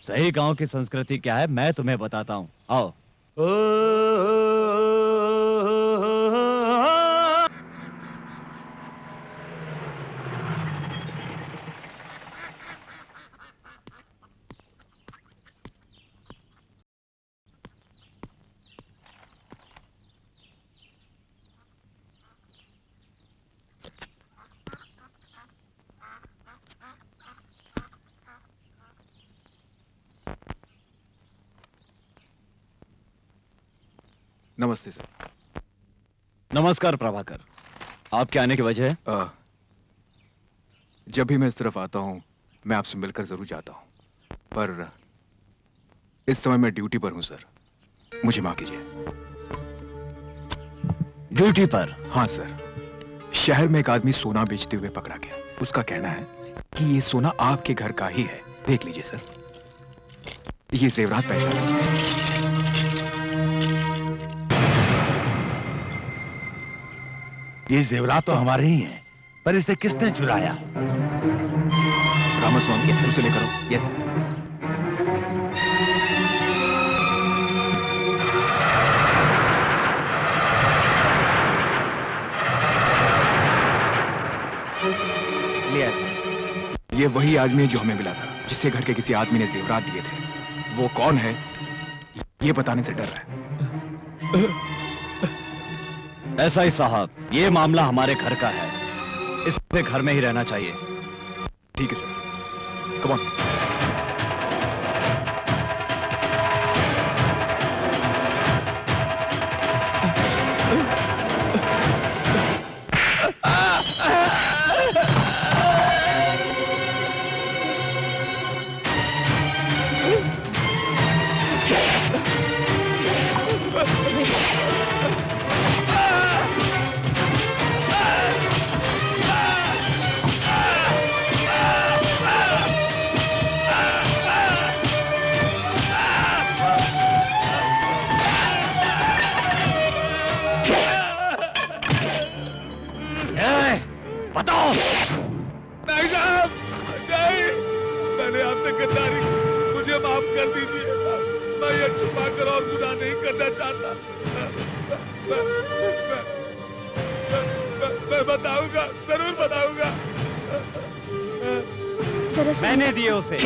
सही गांव की संस्कृति क्या है मैं तुम्हें बताता हूँ, आओ। नमस्ते सर। नमस्कार प्रभाकर, आपके आने की वजह है? जब भी मैं इस तरफ आता हूँ मैं आपसे मिलकर जरूर जाता हूँ, पर इस समय मैं ड्यूटी पर हूँ सर, मुझे माफ कीजिए। ड्यूटी पर? हाँ सर, शहर में एक आदमी सोना बेचते हुए पकड़ा गया। उसका कहना है कि ये सोना आपके घर का ही है, देख लीजिए सर, ये जेवरात पहचान लीजिए। ये जेवरात तो हमारे ही हैं, पर इसे किसने चुराया? रामास्वामी, उसे लेकर आओ। यस। ये वही आदमी है जो हमें मिला था, जिससे घर के किसी आदमी ने जेवरात दिए थे। वो कौन है ये बताने से डर रहा है। ऐसा ही साहब, ये मामला हमारे घर का है, इसे घर में ही रहना चाहिए। ठीक है सर, कम ऑन। बताओ। नहीं साहब, नहीं, मैंने आपसे गद्दारी की, मुझे माफ कर दीजिए। मैं ये छुपा कर और गुनाह नहीं करना चाहता। मैं बताऊंगा, जरूर बताऊंगा। मैंने दिए उसे।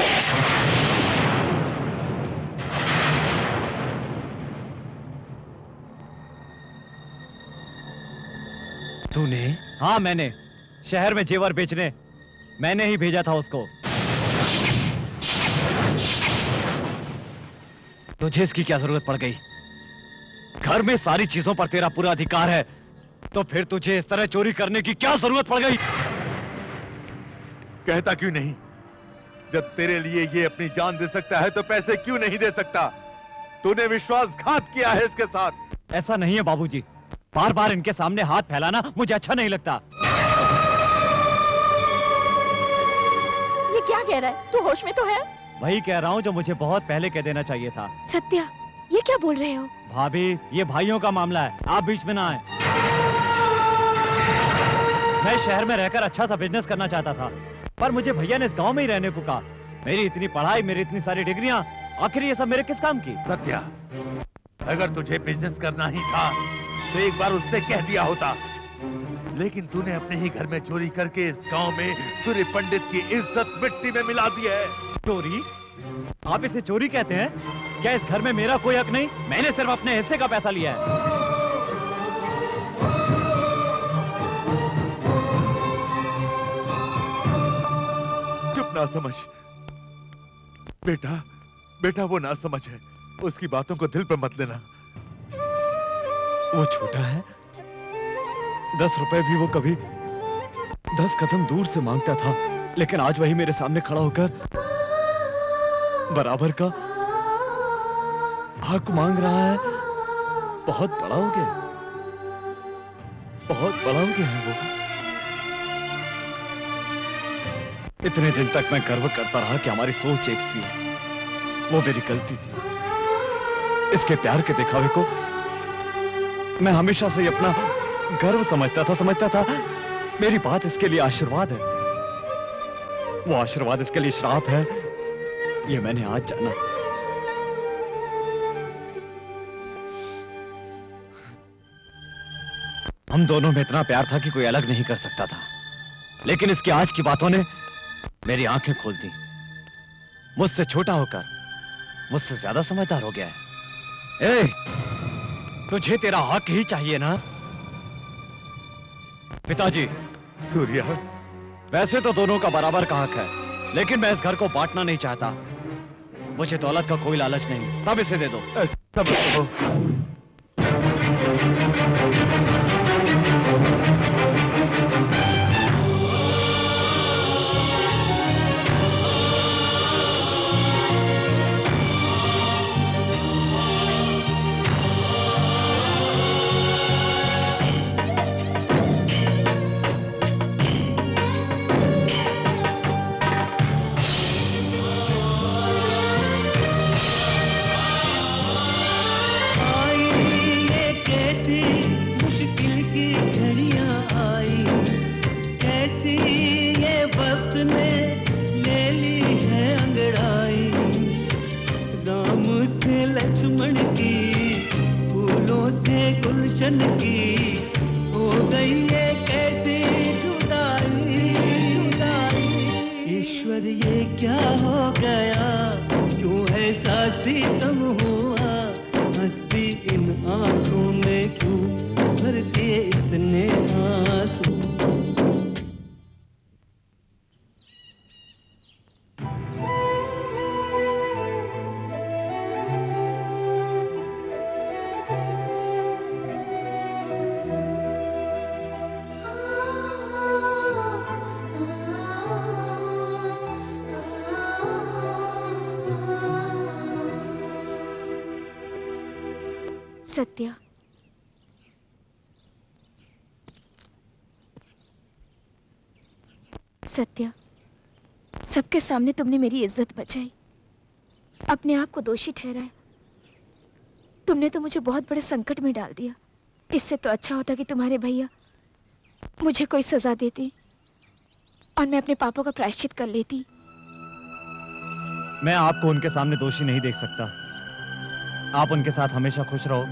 तूने? हाँ मैंने, शहर में जेवर बेचने मैंने ही भेजा था उसको। तुझे इसकी क्या जरूरत पड़ गई? घर में सारी चीजों पर तेरा पूरा अधिकार है, तो फिर तुझे इस तरह चोरी करने की क्या जरूरत पड़ गई? कहता क्यों नहीं? जब तेरे लिए ये अपनी जान दे सकता है तो पैसे क्यों नहीं दे सकता? तूने विश्वासघात किया है इसके साथ। ऐसा नहीं है बाबूजी, बार बार इनके सामने हाथ फैलाना मुझे अच्छा नहीं लगता। ये क्या कह रहा है? तू होश में तो है? वही कह रहा हूँ जो मुझे बहुत पहले कह देना चाहिए था। सत्या, ये क्या बोल रहे हो? भाभी, ये भाइयों का मामला है, आप बीच में ना आए। मैं शहर में रहकर अच्छा सा बिजनेस करना चाहता था, पर मुझे भैया ने इस गांव में ही रहने को कहा। मेरी इतनी पढ़ाई, मेरी इतनी सारी डिग्रियां, आखिर ये सब मेरे किस काम की? सत्या, अगर तुझे बिजनेस करना ही था तो एक बार उससे कह दिया होता, लेकिन तूने अपने ही घर में चोरी करके इस गांव में सूर्य पंडित की इज्जत मिट्टी में मिला दी है। चोरी? आप इसे चोरी कहते हैं? क्या इस घर में मेरा कोई हक नहीं? मैंने सिर्फ अपने हिस्से का पैसा लिया है। चुप ना समझ बेटा, बेटा वो ना समझ है, उसकी बातों को दिल पे मत लेना। वो छोटा है, 10 रुपए भी वो कभी 10 कदम दूर से मांगता था, लेकिन आज वही मेरे सामने खड़ा होकर बराबर का हक मांग रहा है। बहुत बड़ा हो गया, बहुत बड़ा हो गया है वो। इतने दिन तक मैं गर्व करता रहा कि हमारी सोच एक सी है, वो मेरी गलती थी। इसके प्यार के दिखावे को मैं हमेशा से ही अपना गर्व समझता था। मेरी बात इसके लिए आशीर्वाद है, वो आशीर्वाद इसके लिए श्राप है, ये मैंने आज जाना। हम दोनों में इतना प्यार था कि कोई अलग नहीं कर सकता था, लेकिन इसकी आज की बातों ने मेरी आंखें खोल दी। मुझसे छोटा होकर मुझसे ज्यादा समझदार हो गया है। ए, तुझे तेरा हक ही चाहिए ना? पिताजी। सूर्या, वैसे तो दोनों का बराबर का हक है, लेकिन मैं इस घर को बांटना नहीं चाहता। मुझे दौलत का कोई लालच नहीं, तब इसे दे दो। सत्या, सत्या, सबके सामने तुमने मेरी इज्जत बचाई, अपने आप को दोषी ठहराया। तुमने तो मुझे बहुत बड़े संकट में डाल दिया। इससे तो अच्छा होता कि तुम्हारे भैया मुझे कोई सजा देती और मैं अपने पापों का प्रायश्चित कर लेती। मैं आपको उनके सामने दोषी नहीं देख सकता। आप उनके साथ हमेशा खुश रहो,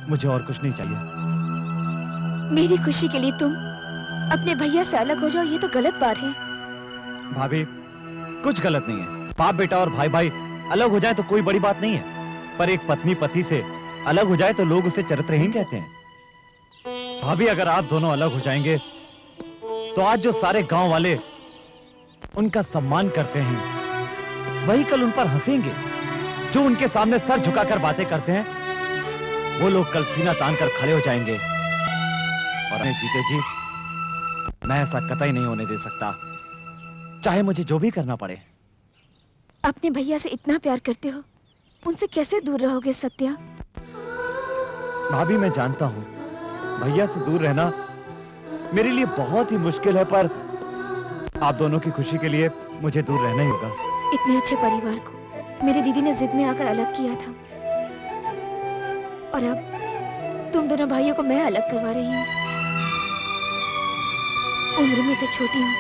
मुझे और कुछ नहीं चाहिए। मेरी खुशी के लिए तुम अपने भैया से अलग हो जाओ, ये तो गलत बात है। भाभी, कुछ गलत नहीं है। बाप बेटा और भाई भाई अलग हो जाए तो कोई बड़ी बात नहीं है, पर एक पत्नी पति से अलग हो जाए तो लोग उसे चरित्रहीन कहते हैं। भाभी, अगर आप दोनों अलग हो जाएंगे तो आज जो सारे गांव वाले उनका सम्मान करते हैं वही कल उन पर हंसेंगे। जो उनके सामने सर झुकाकर बातें करते हैं वो लोग कल सीना तान कर खड़े हो जाएंगे। और जीते जी मैं ऐसा कतई नहीं होने दे सकता, चाहे मुझे जो भी करना पड़े। अपने भैया से इतना प्यार करते हो, उनसे कैसे दूर रहोगे सत्या? भाभी, मैं जानता हूं भैया से दूर रहना मेरे लिए बहुत ही मुश्किल है, पर आप दोनों की खुशी के लिए मुझे दूर रहना ही होगा। इतने अच्छे परिवार को मेरी दीदी ने जिद में आकर अलग किया था, और अब तुम दोनों भाइयों को मैं अलग करवा रही हूँ। उम्र में तो छोटी हूँ,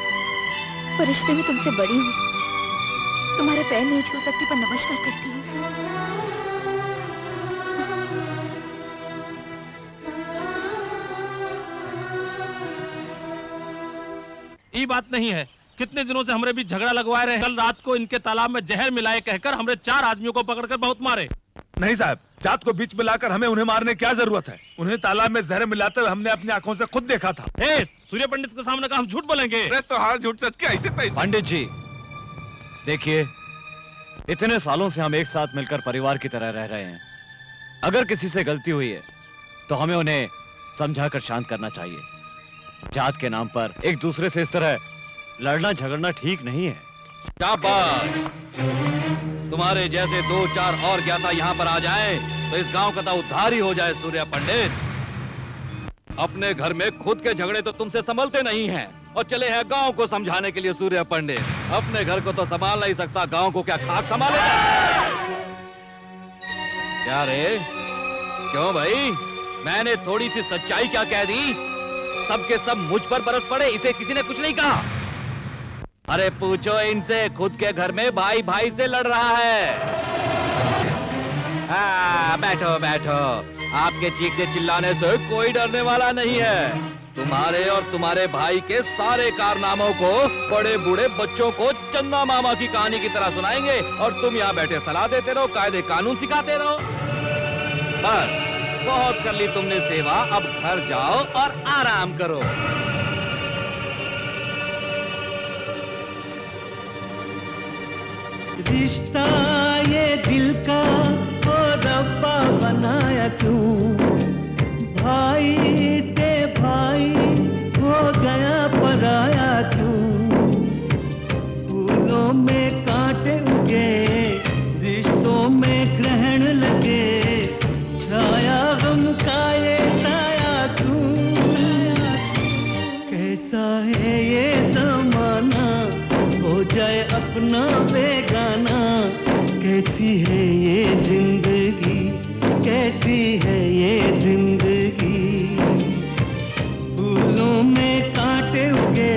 पर रिश्ते में तुमसे बड़ी हूँ। तुम्हारे पैर नहीं छू सकती, पर नमस्कार करती हूँ। ये बात नहीं है, कितने दिनों से हमारे बीच झगड़ा लगवा रहे हैं। कल रात को इनके तालाब में जहर मिलाए कहकर हमने 4 आदमियों को पकड़कर बहुत मारे। नहीं साहब, जात को बीच में लाकर हमें उन्हें मारने की क्या जरूरत है? उन्हें तालाब में जहर मिलाते हुए हमने अपनी आंखों से खुद देखा था। सूर्य पंडित के सामने का हम झूठ बोलेंगे? अरे तो हार झूठ सच के ऐसे तैसे। पंडित जी देखिए, इतने सालों से हम एक साथ मिलकर परिवार की तरह रह रहे हैं। अगर किसी से गलती हुई है तो हमें उन्हें समझाकर शांत करना चाहिए। जात के नाम पर एक दूसरे से इस तरह लड़ना झगड़ना ठीक नहीं है। शाबाश! तुम्हारे जैसे 2-4 और ज्ञाता यहाँ पर आ जाएं, तो इस गांव का तो उद्धार ही हो जाए। सूर्य पंडित, अपने घर में खुद के झगड़े तो तुमसे संभलते नहीं हैं, और चले हैं गांव को समझाने के लिए। सूर्य पंडित अपने घर को तो संभाल नहीं सकता, गांव को क्या खाक संभालेगा? क्या रे, क्यों भाई? मैंने थोड़ी सी सच्चाई क्या कह दी? सबके सब मुझ पर बरस पड़े, इसे किसी ने कुछ नहीं कहा। अरे पूछो इनसे, खुद के घर में भाई भाई से लड़ रहा है। बैठो बैठो, आपके चीखने चिल्लाने से कोई डरने वाला नहीं है। तुम्हारे और तुम्हारे भाई के सारे कारनामों को बड़े बूढ़े बच्चों को चंदा मामा की कहानी की तरह सुनाएंगे, और तुम यहाँ बैठे सलाह देते रहो, कायदे कानून सिखाते रहो। बस बहुत कर ली तुमने सेवा, अब घर जाओ और आराम करो। रिश्ता ये दिल का ओ रब्बा बनाया क्यों? भाई से भाई हो गया पराया क्यों? फूलों में कांटे उगे, रिश्तों में ग्रहण लगे, छाया गम का ये साया क्यों? कैसा है ये जमाना, हो जाए अपना बेगाना। कैसी है ये जिंदगी, कैसी है ये जिंदगी? फूलों में कांटे उगे,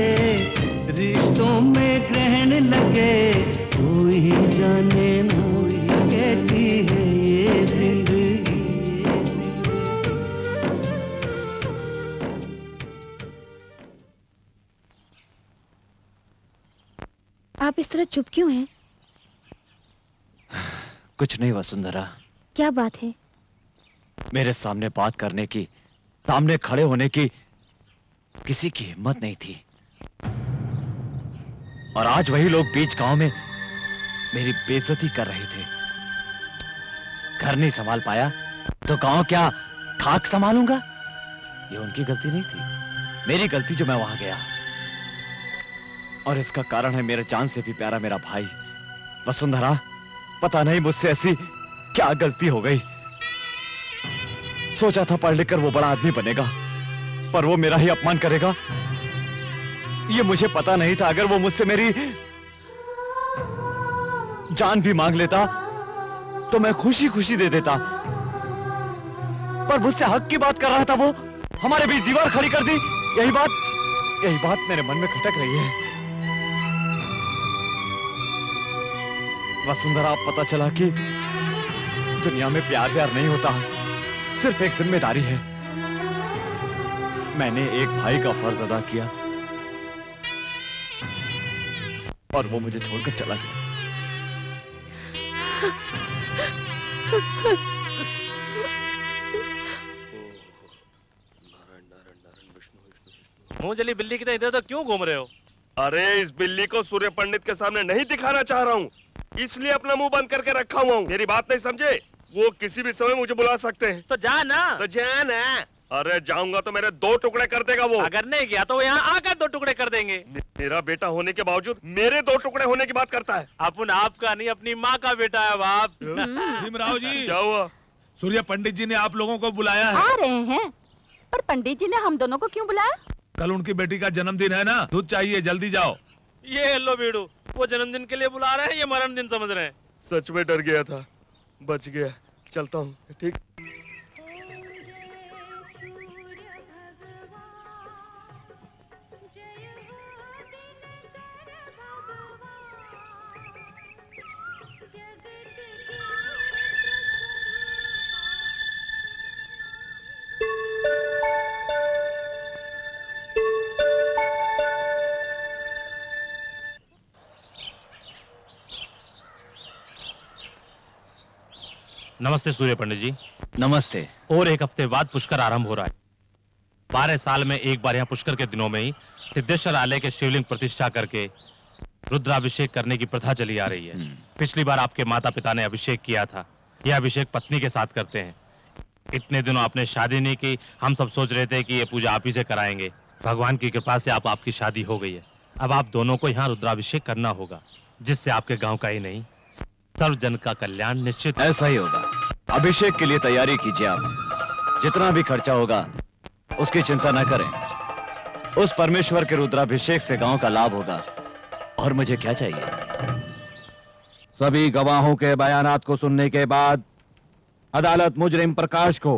रिश्तों में ग्रहण लगे, कोई जाने ना कैसी है ये जिंदगी। आप इस तरह चुप क्यों हैं? कुछ नहीं वसुंधरा। क्या बात है? मेरे सामने बात करने की, सामने खड़े होने की किसी की हिम्मत नहीं थी, और आज वही लोग बीच गांव में मेरी बेइज्जती कर रहे थे। घर नहीं संभाल पाया तो गांव क्या खाक संभालूंगा? ये उनकी गलती नहीं थी, मेरी गलती जो मैं वहां गया। और इसका कारण है मेरे जान से भी प्यारा मेरा भाई। वसुंधरा, पता नहीं मुझसे ऐसी क्या गलती हो गई। सोचा था पढ़ लिख कर वो बड़ा आदमी बनेगा, पर वो मेरा ही अपमान करेगा। ये मुझे पता नहीं था, अगर वो मुझसे मेरी जान भी मांग लेता तो मैं खुशी खुशी दे देता, पर मुझसे हक की बात कर रहा था वो, हमारे बीच दीवार खड़ी कर दी। यही बात मेरे मन में खटक रही है। वसुंधरा, अब पता चला कि दुनिया में प्यार प्यार नहीं होता, सिर्फ एक जिम्मेदारी है। मैंने एक भाई का फर्ज अदा किया और वो मुझे छोड़कर चला गया। मुंह जली बिल्ली की तरह इधर तो क्यों घूम रहे हो? अरे इस बिल्ली को सूर्य पंडित के सामने नहीं दिखाना चाह रहा हूँ, इसलिए अपना मुंह बंद करके रखा हुआ हूँ। मेरी बात नहीं समझे? वो किसी भी समय मुझे बुला सकते हैं। तो जा ना। तो जा ना। अरे जाऊंगा तो मेरे 2 टुकड़े कर देगा वो। अगर नहीं गया तो वो यहाँ आकर 2 टुकड़े कर देंगे। मेरा बेटा होने के बावजूद मेरे 2 टुकड़े होने की बात करता है। अपन आपका नहीं, अपनी माँ का बेटा है बाप। भीमराव जी, क्या हुआ? सूर्य पंडित जी ने आप लोगों को बुलाया है। आ रहे हैं, पर पंडित जी ने हम दोनों को क्यों बुलाया? कल उनकी बेटी का जन्मदिन है ना, दूध चाहिए, जल्दी जाओ। ये लो बीड़ू, वो जन्मदिन के लिए बुला रहे हैं, ये मरण दिन समझ रहे हैं। सच में डर गया था, बच गया। चलता हूँ, ठीक। नमस्ते सूर्य पंडित जी। नमस्ते। और 1 हफ्ते बाद पुष्कर आरंभ हो रहा है। 12 साल में एक बार यहाँ पुष्कर के दिनों में ही सिद्धेश्वर आलय के शिवलिंग प्रतिष्ठा करके रुद्राभिषेक करने की प्रथा चली आ रही है। पिछली बार आपके माता पिता ने अभिषेक किया था, यह अभिषेक पत्नी के साथ करते हैं। इतने दिनों आपने शादी नहीं की, हम सब सोच रहे थे कि ये पूजा आप ही से कराएंगे। भगवान की कृपा से आपकी शादी हो गई है। अब आप दोनों को यहाँ रुद्राभिषेक करना होगा, जिससे आपके गाँव का ही नहीं सर्व जन का कल्याण निश्चित। ऐसा ही होगा। अभिषेक के लिए तैयारी कीजिए आप। जितना भी खर्चा होगा उसकी चिंता न करें। उस परमेश्वर के रुद्राभिषेक से गांव का लाभ होगा। और मुझे क्या चाहिए? सभी गवाहों के बयानात को सुनने के बाद अदालत मुजरिम प्रकाश को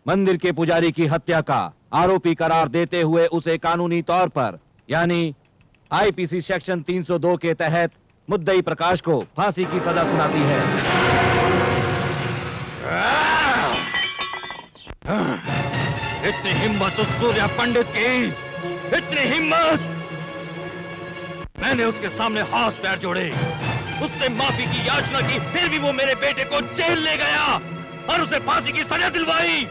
मंदिर के पुजारी की हत्या का आरोपी करार देते हुए उसे कानूनी तौर पर यानी आईपीसी सेक्शन 302 के तहत मुद्दई प्रकाश को फांसी की सजा सुनाती है। इतनी हिम्मत उस सूर्य पंडित की, इतनी हिम्मत! मैंने उसके सामने हाथ पैर जोड़े, उससे माफी की याचना की, फिर भी वो मेरे बेटे को जेल ले गया और उसे फांसी की सजा दिलवाई।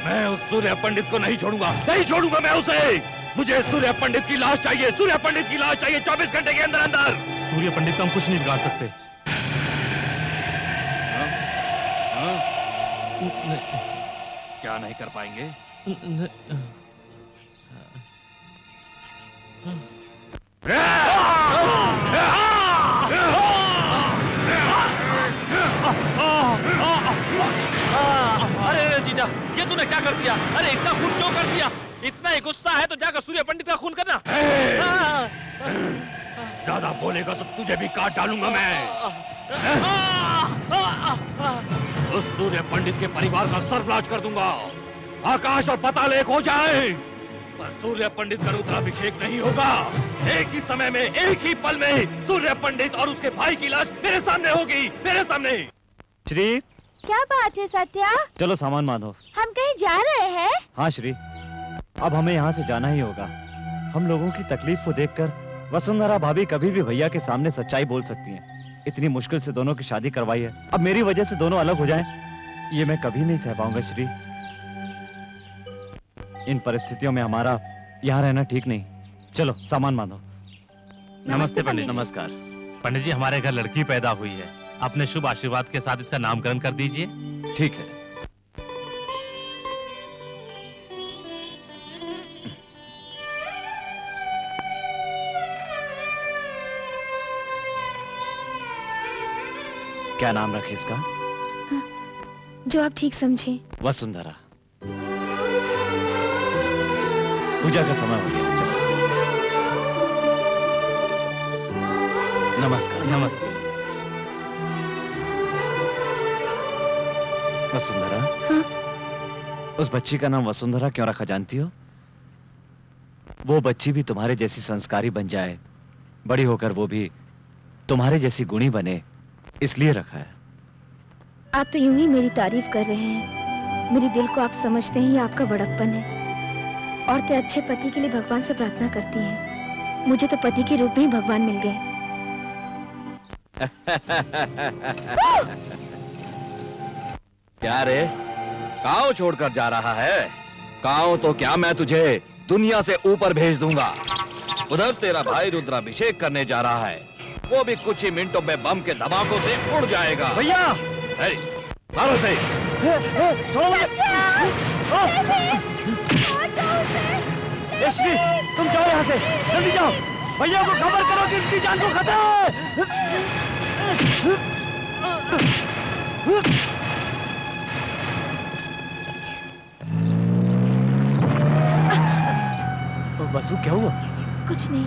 मैं उस सूर्य पंडित को नहीं छोड़ूंगा, नहीं छोड़ूंगा मैं उसे। मुझे सूर्य पंडित की लाश चाहिए, सूर्य पंडित की लाश चाहिए 24 घंटे के अंदर अंदर। सूर्य पंडित को हम कुछ नहीं बिगाड़ सकते। क्या नहीं कर पाएंगे? अरे जीजा, ये तूने क्या कर दिया? अरे इसका खून क्यों कर दिया? इतना ही गुस्सा है तो जाकर सूर्य पंडित का खून करना। ज्यादा बोलेगा तो तुझे भी काट डालूंगा मैं। उस सूर्य पंडित के परिवार का सर्वनाश कर दूंगा। आकाश और पाताल एक हो जाए, पर सूर्य पंडित का रुद्राभिषेक नहीं होगा। एक ही समय में, एक ही पल में सूर्य पंडित और उसके भाई की लाश मेरे सामने होगी, मेरे सामने। श्री, क्या बात है सत्या? चलो सामान बांधो। हम कहीं जा रहे हैं? हाँ श्री, अब हमें यहाँ से जाना ही होगा। हम लोगों की तकलीफ को देखकर वसुंधरा भाभी कभी भी भैया के सामने सच्चाई बोल सकती हैं। इतनी मुश्किल से दोनों की शादी करवाई है, अब मेरी वजह से दोनों अलग हो जाएं, ये मैं कभी नहीं सह पाऊंगा श्री। इन परिस्थितियों में हमारा यहाँ रहना ठीक नहीं। चलो सामान बांधो। नमस्ते पंडित। नमस्कार पंडित जी, हमारे घर लड़की पैदा हुई है, अपने शुभ आशीर्वाद के साथ इसका नामकरण कर दीजिए। ठीक है। क्या नाम रखे इसका? जो आप ठीक समझे। वसुंधरा। पूजा का समय हो गया, चलो। नमस्कार। नमस्ते। वसुंधरा। हाँ? उस बच्ची का नाम वसुंधरा क्यों रखा जानती हो? वो बच्ची भी तुम्हारे जैसी संस्कारी बन जाए, बड़ी होकर वो भी तुम्हारे जैसी गुणी बने, इसलिए रखा है। आप तो यूं ही मेरी तारीफ कर रहे हैं। मेरे दिल को आप समझते हैं, ये आपका बड़प्पन है। औरतें अच्छे पति के लिए भगवान से प्रार्थना करती हैं। मुझे तो पति के रूप में ही भगवान मिल गए। क्या रे, गाँव छोड़कर जा रहा है? गाँव तो क्या, मैं तुझे दुनिया से ऊपर भेज दूंगा। उधर तेरा भाई रुद्राभिषेक करने जा रहा है, वो भी कुछ ही मिनटों में बम के धमाकों से उड़ जाएगा। भैया मारो से। यश्वी, तुम जाओ यहाँ से, जल्दी जाओ। भैया को खबर करो कि इसकी जान को खतरा है। बसु, क्या हुआ? कुछ नहीं।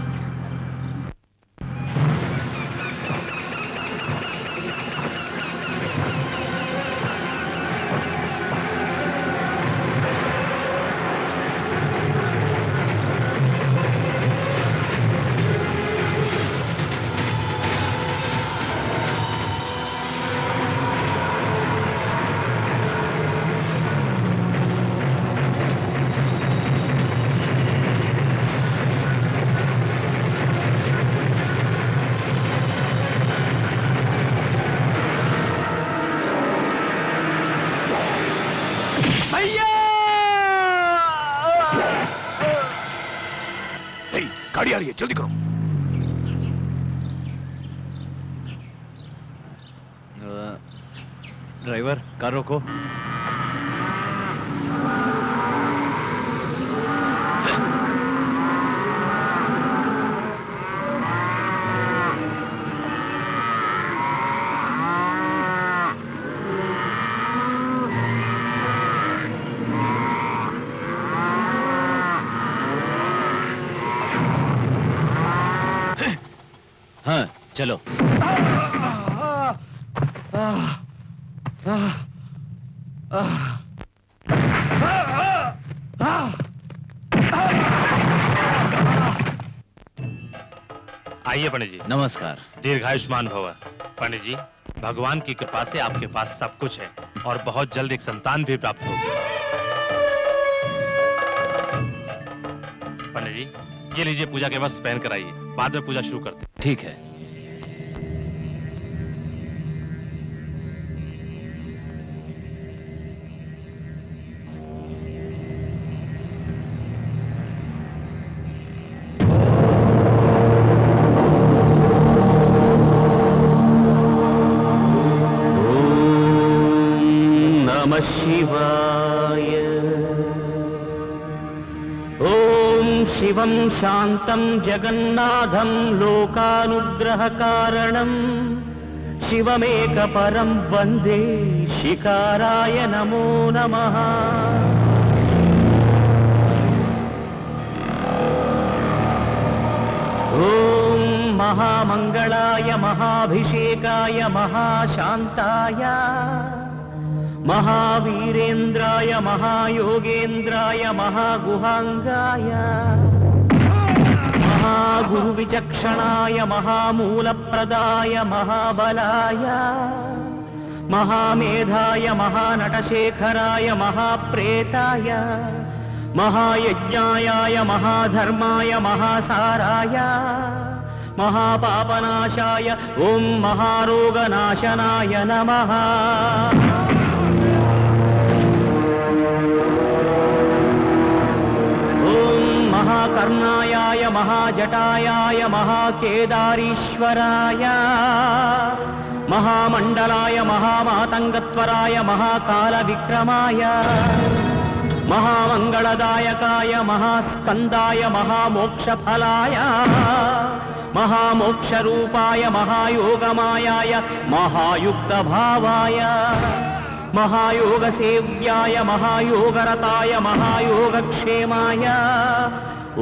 गाड़ी आ रही है, जल्दी करो। ड्राइवर, कार रोको। हाँ, चलो। आइए पंडित जी। नमस्कार। दीर्घायुष्मान भव। पंडित जी, भगवान की कृपा से आपके पास सब कुछ है और बहुत जल्द एक संतान भी प्राप्त होगी। पंडित जी, ये लीजिए पूजा के वस्त्र पहन कर आइए, बाद में पूजा शुरू करते हैं। ठीक है। शिवाय। ओम शिवं शांतं जगन्नाथं लोकानुग्रहकारणं शिवमेकपरं वन्दे शिकाराय नमो नमः। ओम महामंगलाय महाभिषेकाय महाशांताय महावीरेन्द्राय महायोगेन्द्राय महागुहांगाय महागुरुविचक्षणाय महामूलप्रदाय महाबलाय महामेधाय महानटशेखराय महाप्रेताय महायज्ञाय महाधर्माय महासाराय महापापनाशाय ओम महारोगनाशनाय नमः। महाकर्णायाय महाजटायाय महाकेदारीश्वराय महामंडलाय महामातंगत्वराय महाकालविक्रमाय महामंगलदायकाय महास्कंदाय महामोक्षफलाय महामोक्षरूपाय महायोगमायाय महायुक्तभावाय महायोगसेव्याय महायोगरताय महायोगक्षेमाय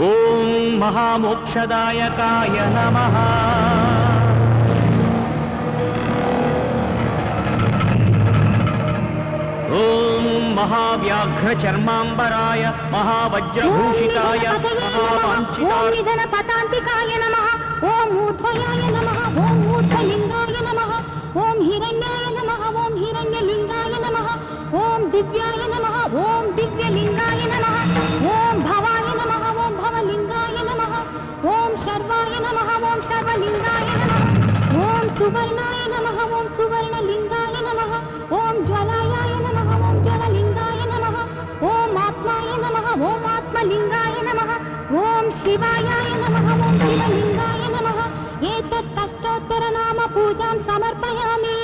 ओम महामोक्षदायकाय नमः। ओम महाव्याघ्रचर्मांबराय महावज्रभूषिताय महावाञ्छिताय नमः। ओम ऊर्ध्वयाय नमः। ओम ऊर्ध्वलिंगाय नमः। ओम हिरण्याय नमः। ओम हिरण्यलिंगाय नमः। ओम दिव्याय नमः। ओम दिव्यलिंगाय नमः। ओम भवाय नमः। ओम भवलिंगाय नमः। ओम शर्वाय नमः। ओम शर्वलिंगाय नमः। ओम सुवर्णाय नमः। ओम सुवर्णलिंगाय नमः। ओम ज्वलायाय नमः। ओम ज्वललिंगाय नमः। ओम आत्माय नमः। ओम आत्मलिंगाय नमः। शिवलिंगाय नमः एतत् अष्टोत्तरनाम पूजां समर्पयामि।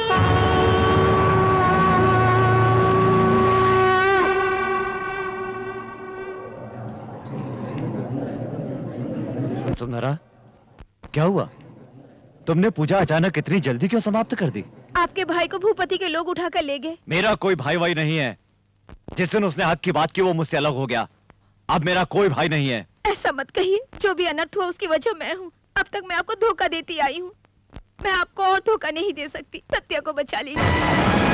सुंदरा, क्या हुआ? तुमने पूजा अचानक इतनी जल्दी क्यों समाप्त कर दी? आपके भाई को भूपति के लोग उठाकर ले गए। मेरा कोई भाई वाई नहीं है। जिस दिन उसने हक की बात की वो मुझसे अलग हो गया। अब मेरा कोई भाई नहीं है। ऐसा मत कहिए, जो भी अनर्थ हुआ उसकी वजह मैं हूँ। अब तक मैं आपको धोखा देती आई हूँ। मैं आपको और धोखा नहीं दे सकती। सत्या को बचा लीजिए।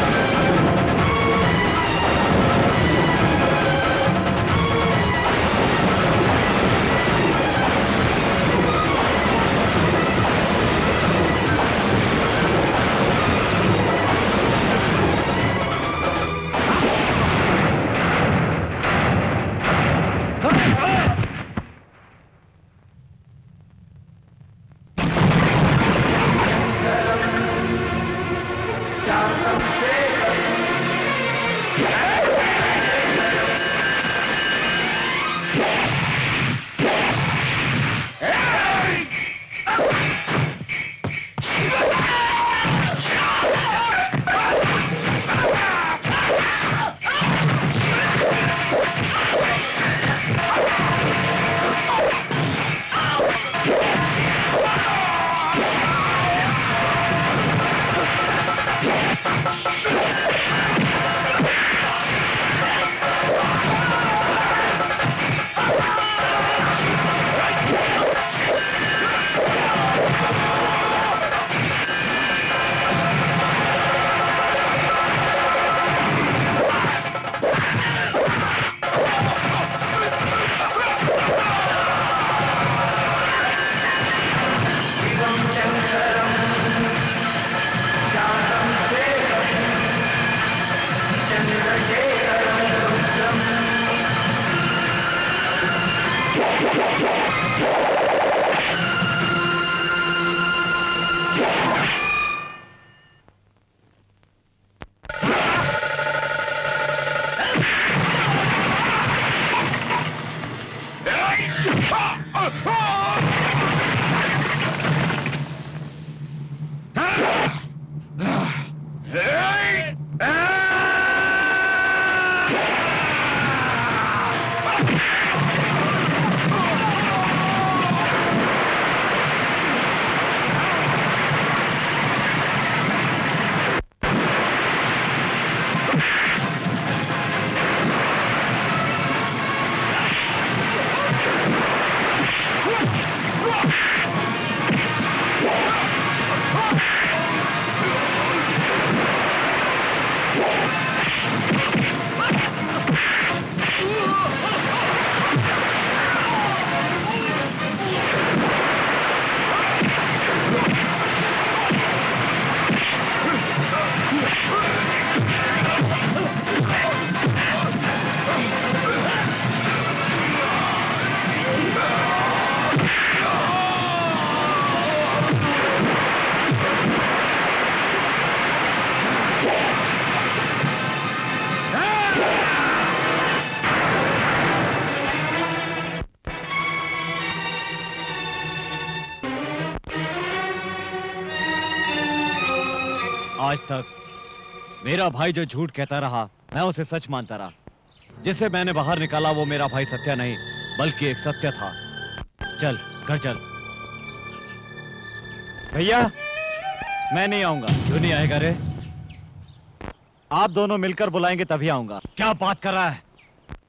आज तक मेरा भाई जो झूठ कहता रहा मैं उसे सच मानता रहा। जिसे मैंने बाहर निकाला वो मेरा भाई सत्या नहीं बल्कि एक सत्य था। चल घर चल। भैया मैं नहीं आऊंगा। क्यों नहीं आएगा रे? आप दोनों मिलकर बुलाएंगे तभी आऊंगा। क्या बात कर रहा है?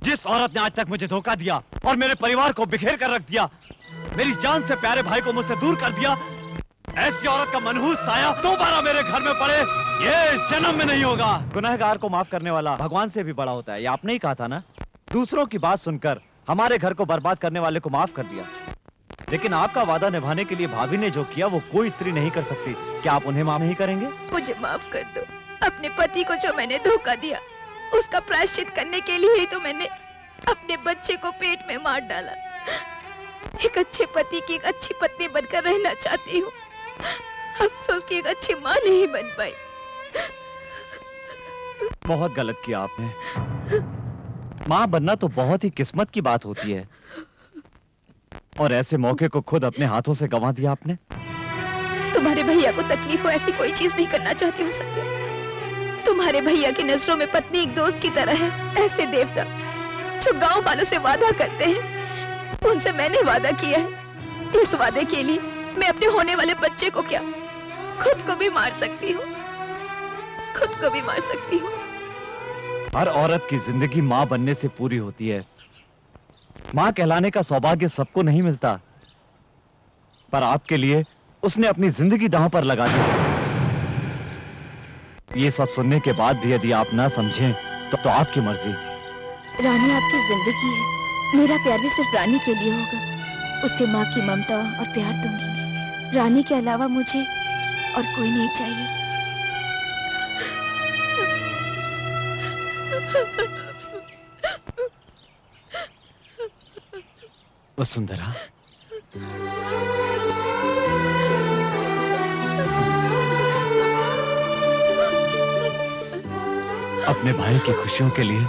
जिस औरत ने आज तक मुझे धोखा दिया और मेरे परिवार को बिखेर कर रख दिया, मेरी जान से प्यारे भाई को मुझसे दूर कर दिया, ऐसी औरत का मनहूस साया दोबारा मेरे घर में पड़े ये इस जन्म में नहीं होगा। गुनहगार को माफ करने वाला भगवान से भी बड़ा होता है, ये आपने ही कहा था ना। दूसरों की बात सुनकर हमारे घर को बर्बाद करने वाले को माफ कर दिया, लेकिन आपका वादा निभाने के लिए भाभी ने जो किया वो कोई स्त्री नहीं कर सकती। क्या आप उन्हें माफ नहीं करेंगे? मुझे माफ कर दो। अपने पति को जो मैंने धोखा दिया उसका प्रायश्चित करने के लिए ही तो मैंने अपने बच्चे को पेट में मार डाला। एक अच्छे पति की एक अच्छी पत्नी बनकर रहना चाहती हूँ। अफसोस की एक अच्छी माँ नहीं बन पाई। बहुत गलत किया आपने। माँ बनना तो बहुत ही किस्मत की बात होती है। और ऐसे मौके को खुद अपने हाथों से गंवा दिया आपने। तुम्हारे भैया को तकलीफ हो ऐसी कोई चीज नहीं करना चाहती हूँ सत्य। तुम्हारे भैया की नजरों में पत्नी एक दोस्त की तरह है। ऐसे देवता जो गांव वालों से वादा करते हैं, उनसे मैंने वादा किया है। इस वादे के लिए मैं अपने होने वाले बच्चे को क्या, खुद को भी मार सकती हूँ, खुद को भी मार सकती हूँ। हर औरत की जिंदगी माँ बनने से पूरी होती है। माँ कहलाने का सौभाग्य सबको नहीं मिलता, पर आपके लिए उसने अपनी जिंदगी दांव पर लगा दी। ये सब सुनने के बाद भी यदि आप ना समझें तो आपकी मर्जी। रानी आपकी जिंदगी है, मेरा प्यार भी सिर्फ रानी के लिए होगा। उसे माँ की ममता और प्यार दूंगी। रानी के अलावा मुझे और कोई नहीं चाहिए। वसुंधरा, अपने भाई की खुशियों के लिए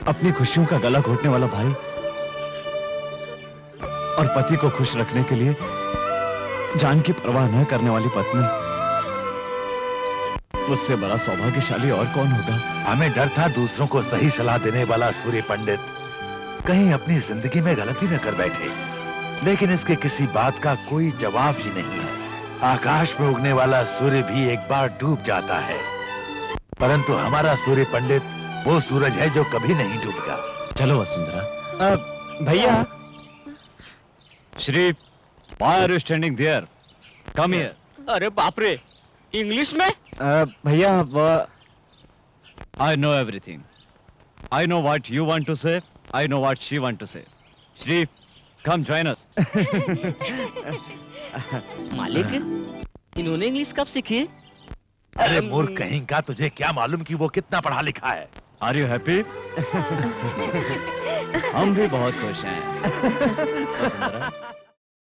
अपनी खुशियों का गला घोटने वाला भाई और पति को खुश रखने के लिए जान की परवाह न करने वाली पत्नी, उससे बड़ा सौभाग्यशाली और कौन होगा। हमें डर था दूसरों को सही सलाह देने वाला सूर्य पंडित कहीं अपनी जिंदगी में गलती न कर बैठे, लेकिन इसके किसी बात का कोई जवाब ही नहीं है। आकाश में उगने वाला सूर्य भी एक बार डूब जाता है, परंतु हमारा सूर्य पंडित वो सूरज है जो कभी नहीं डूबता। चलो वसुंधरा। भैया, Shri, why are you standing there? Come here. अरे बाप रे, इंग्लिश में? भैया, I know everything. I know what you want to say. I know what she want to say. Shri, come join us. मालिक, इन्होंने इंग्लिश कब सीखी? अरे मूर्ख कहीं का, तुझे क्या मालूम कि वो कितना पढ़ा लिखा है। Are you happy? हम भी बहुत खुश हैं। वसुंधरा,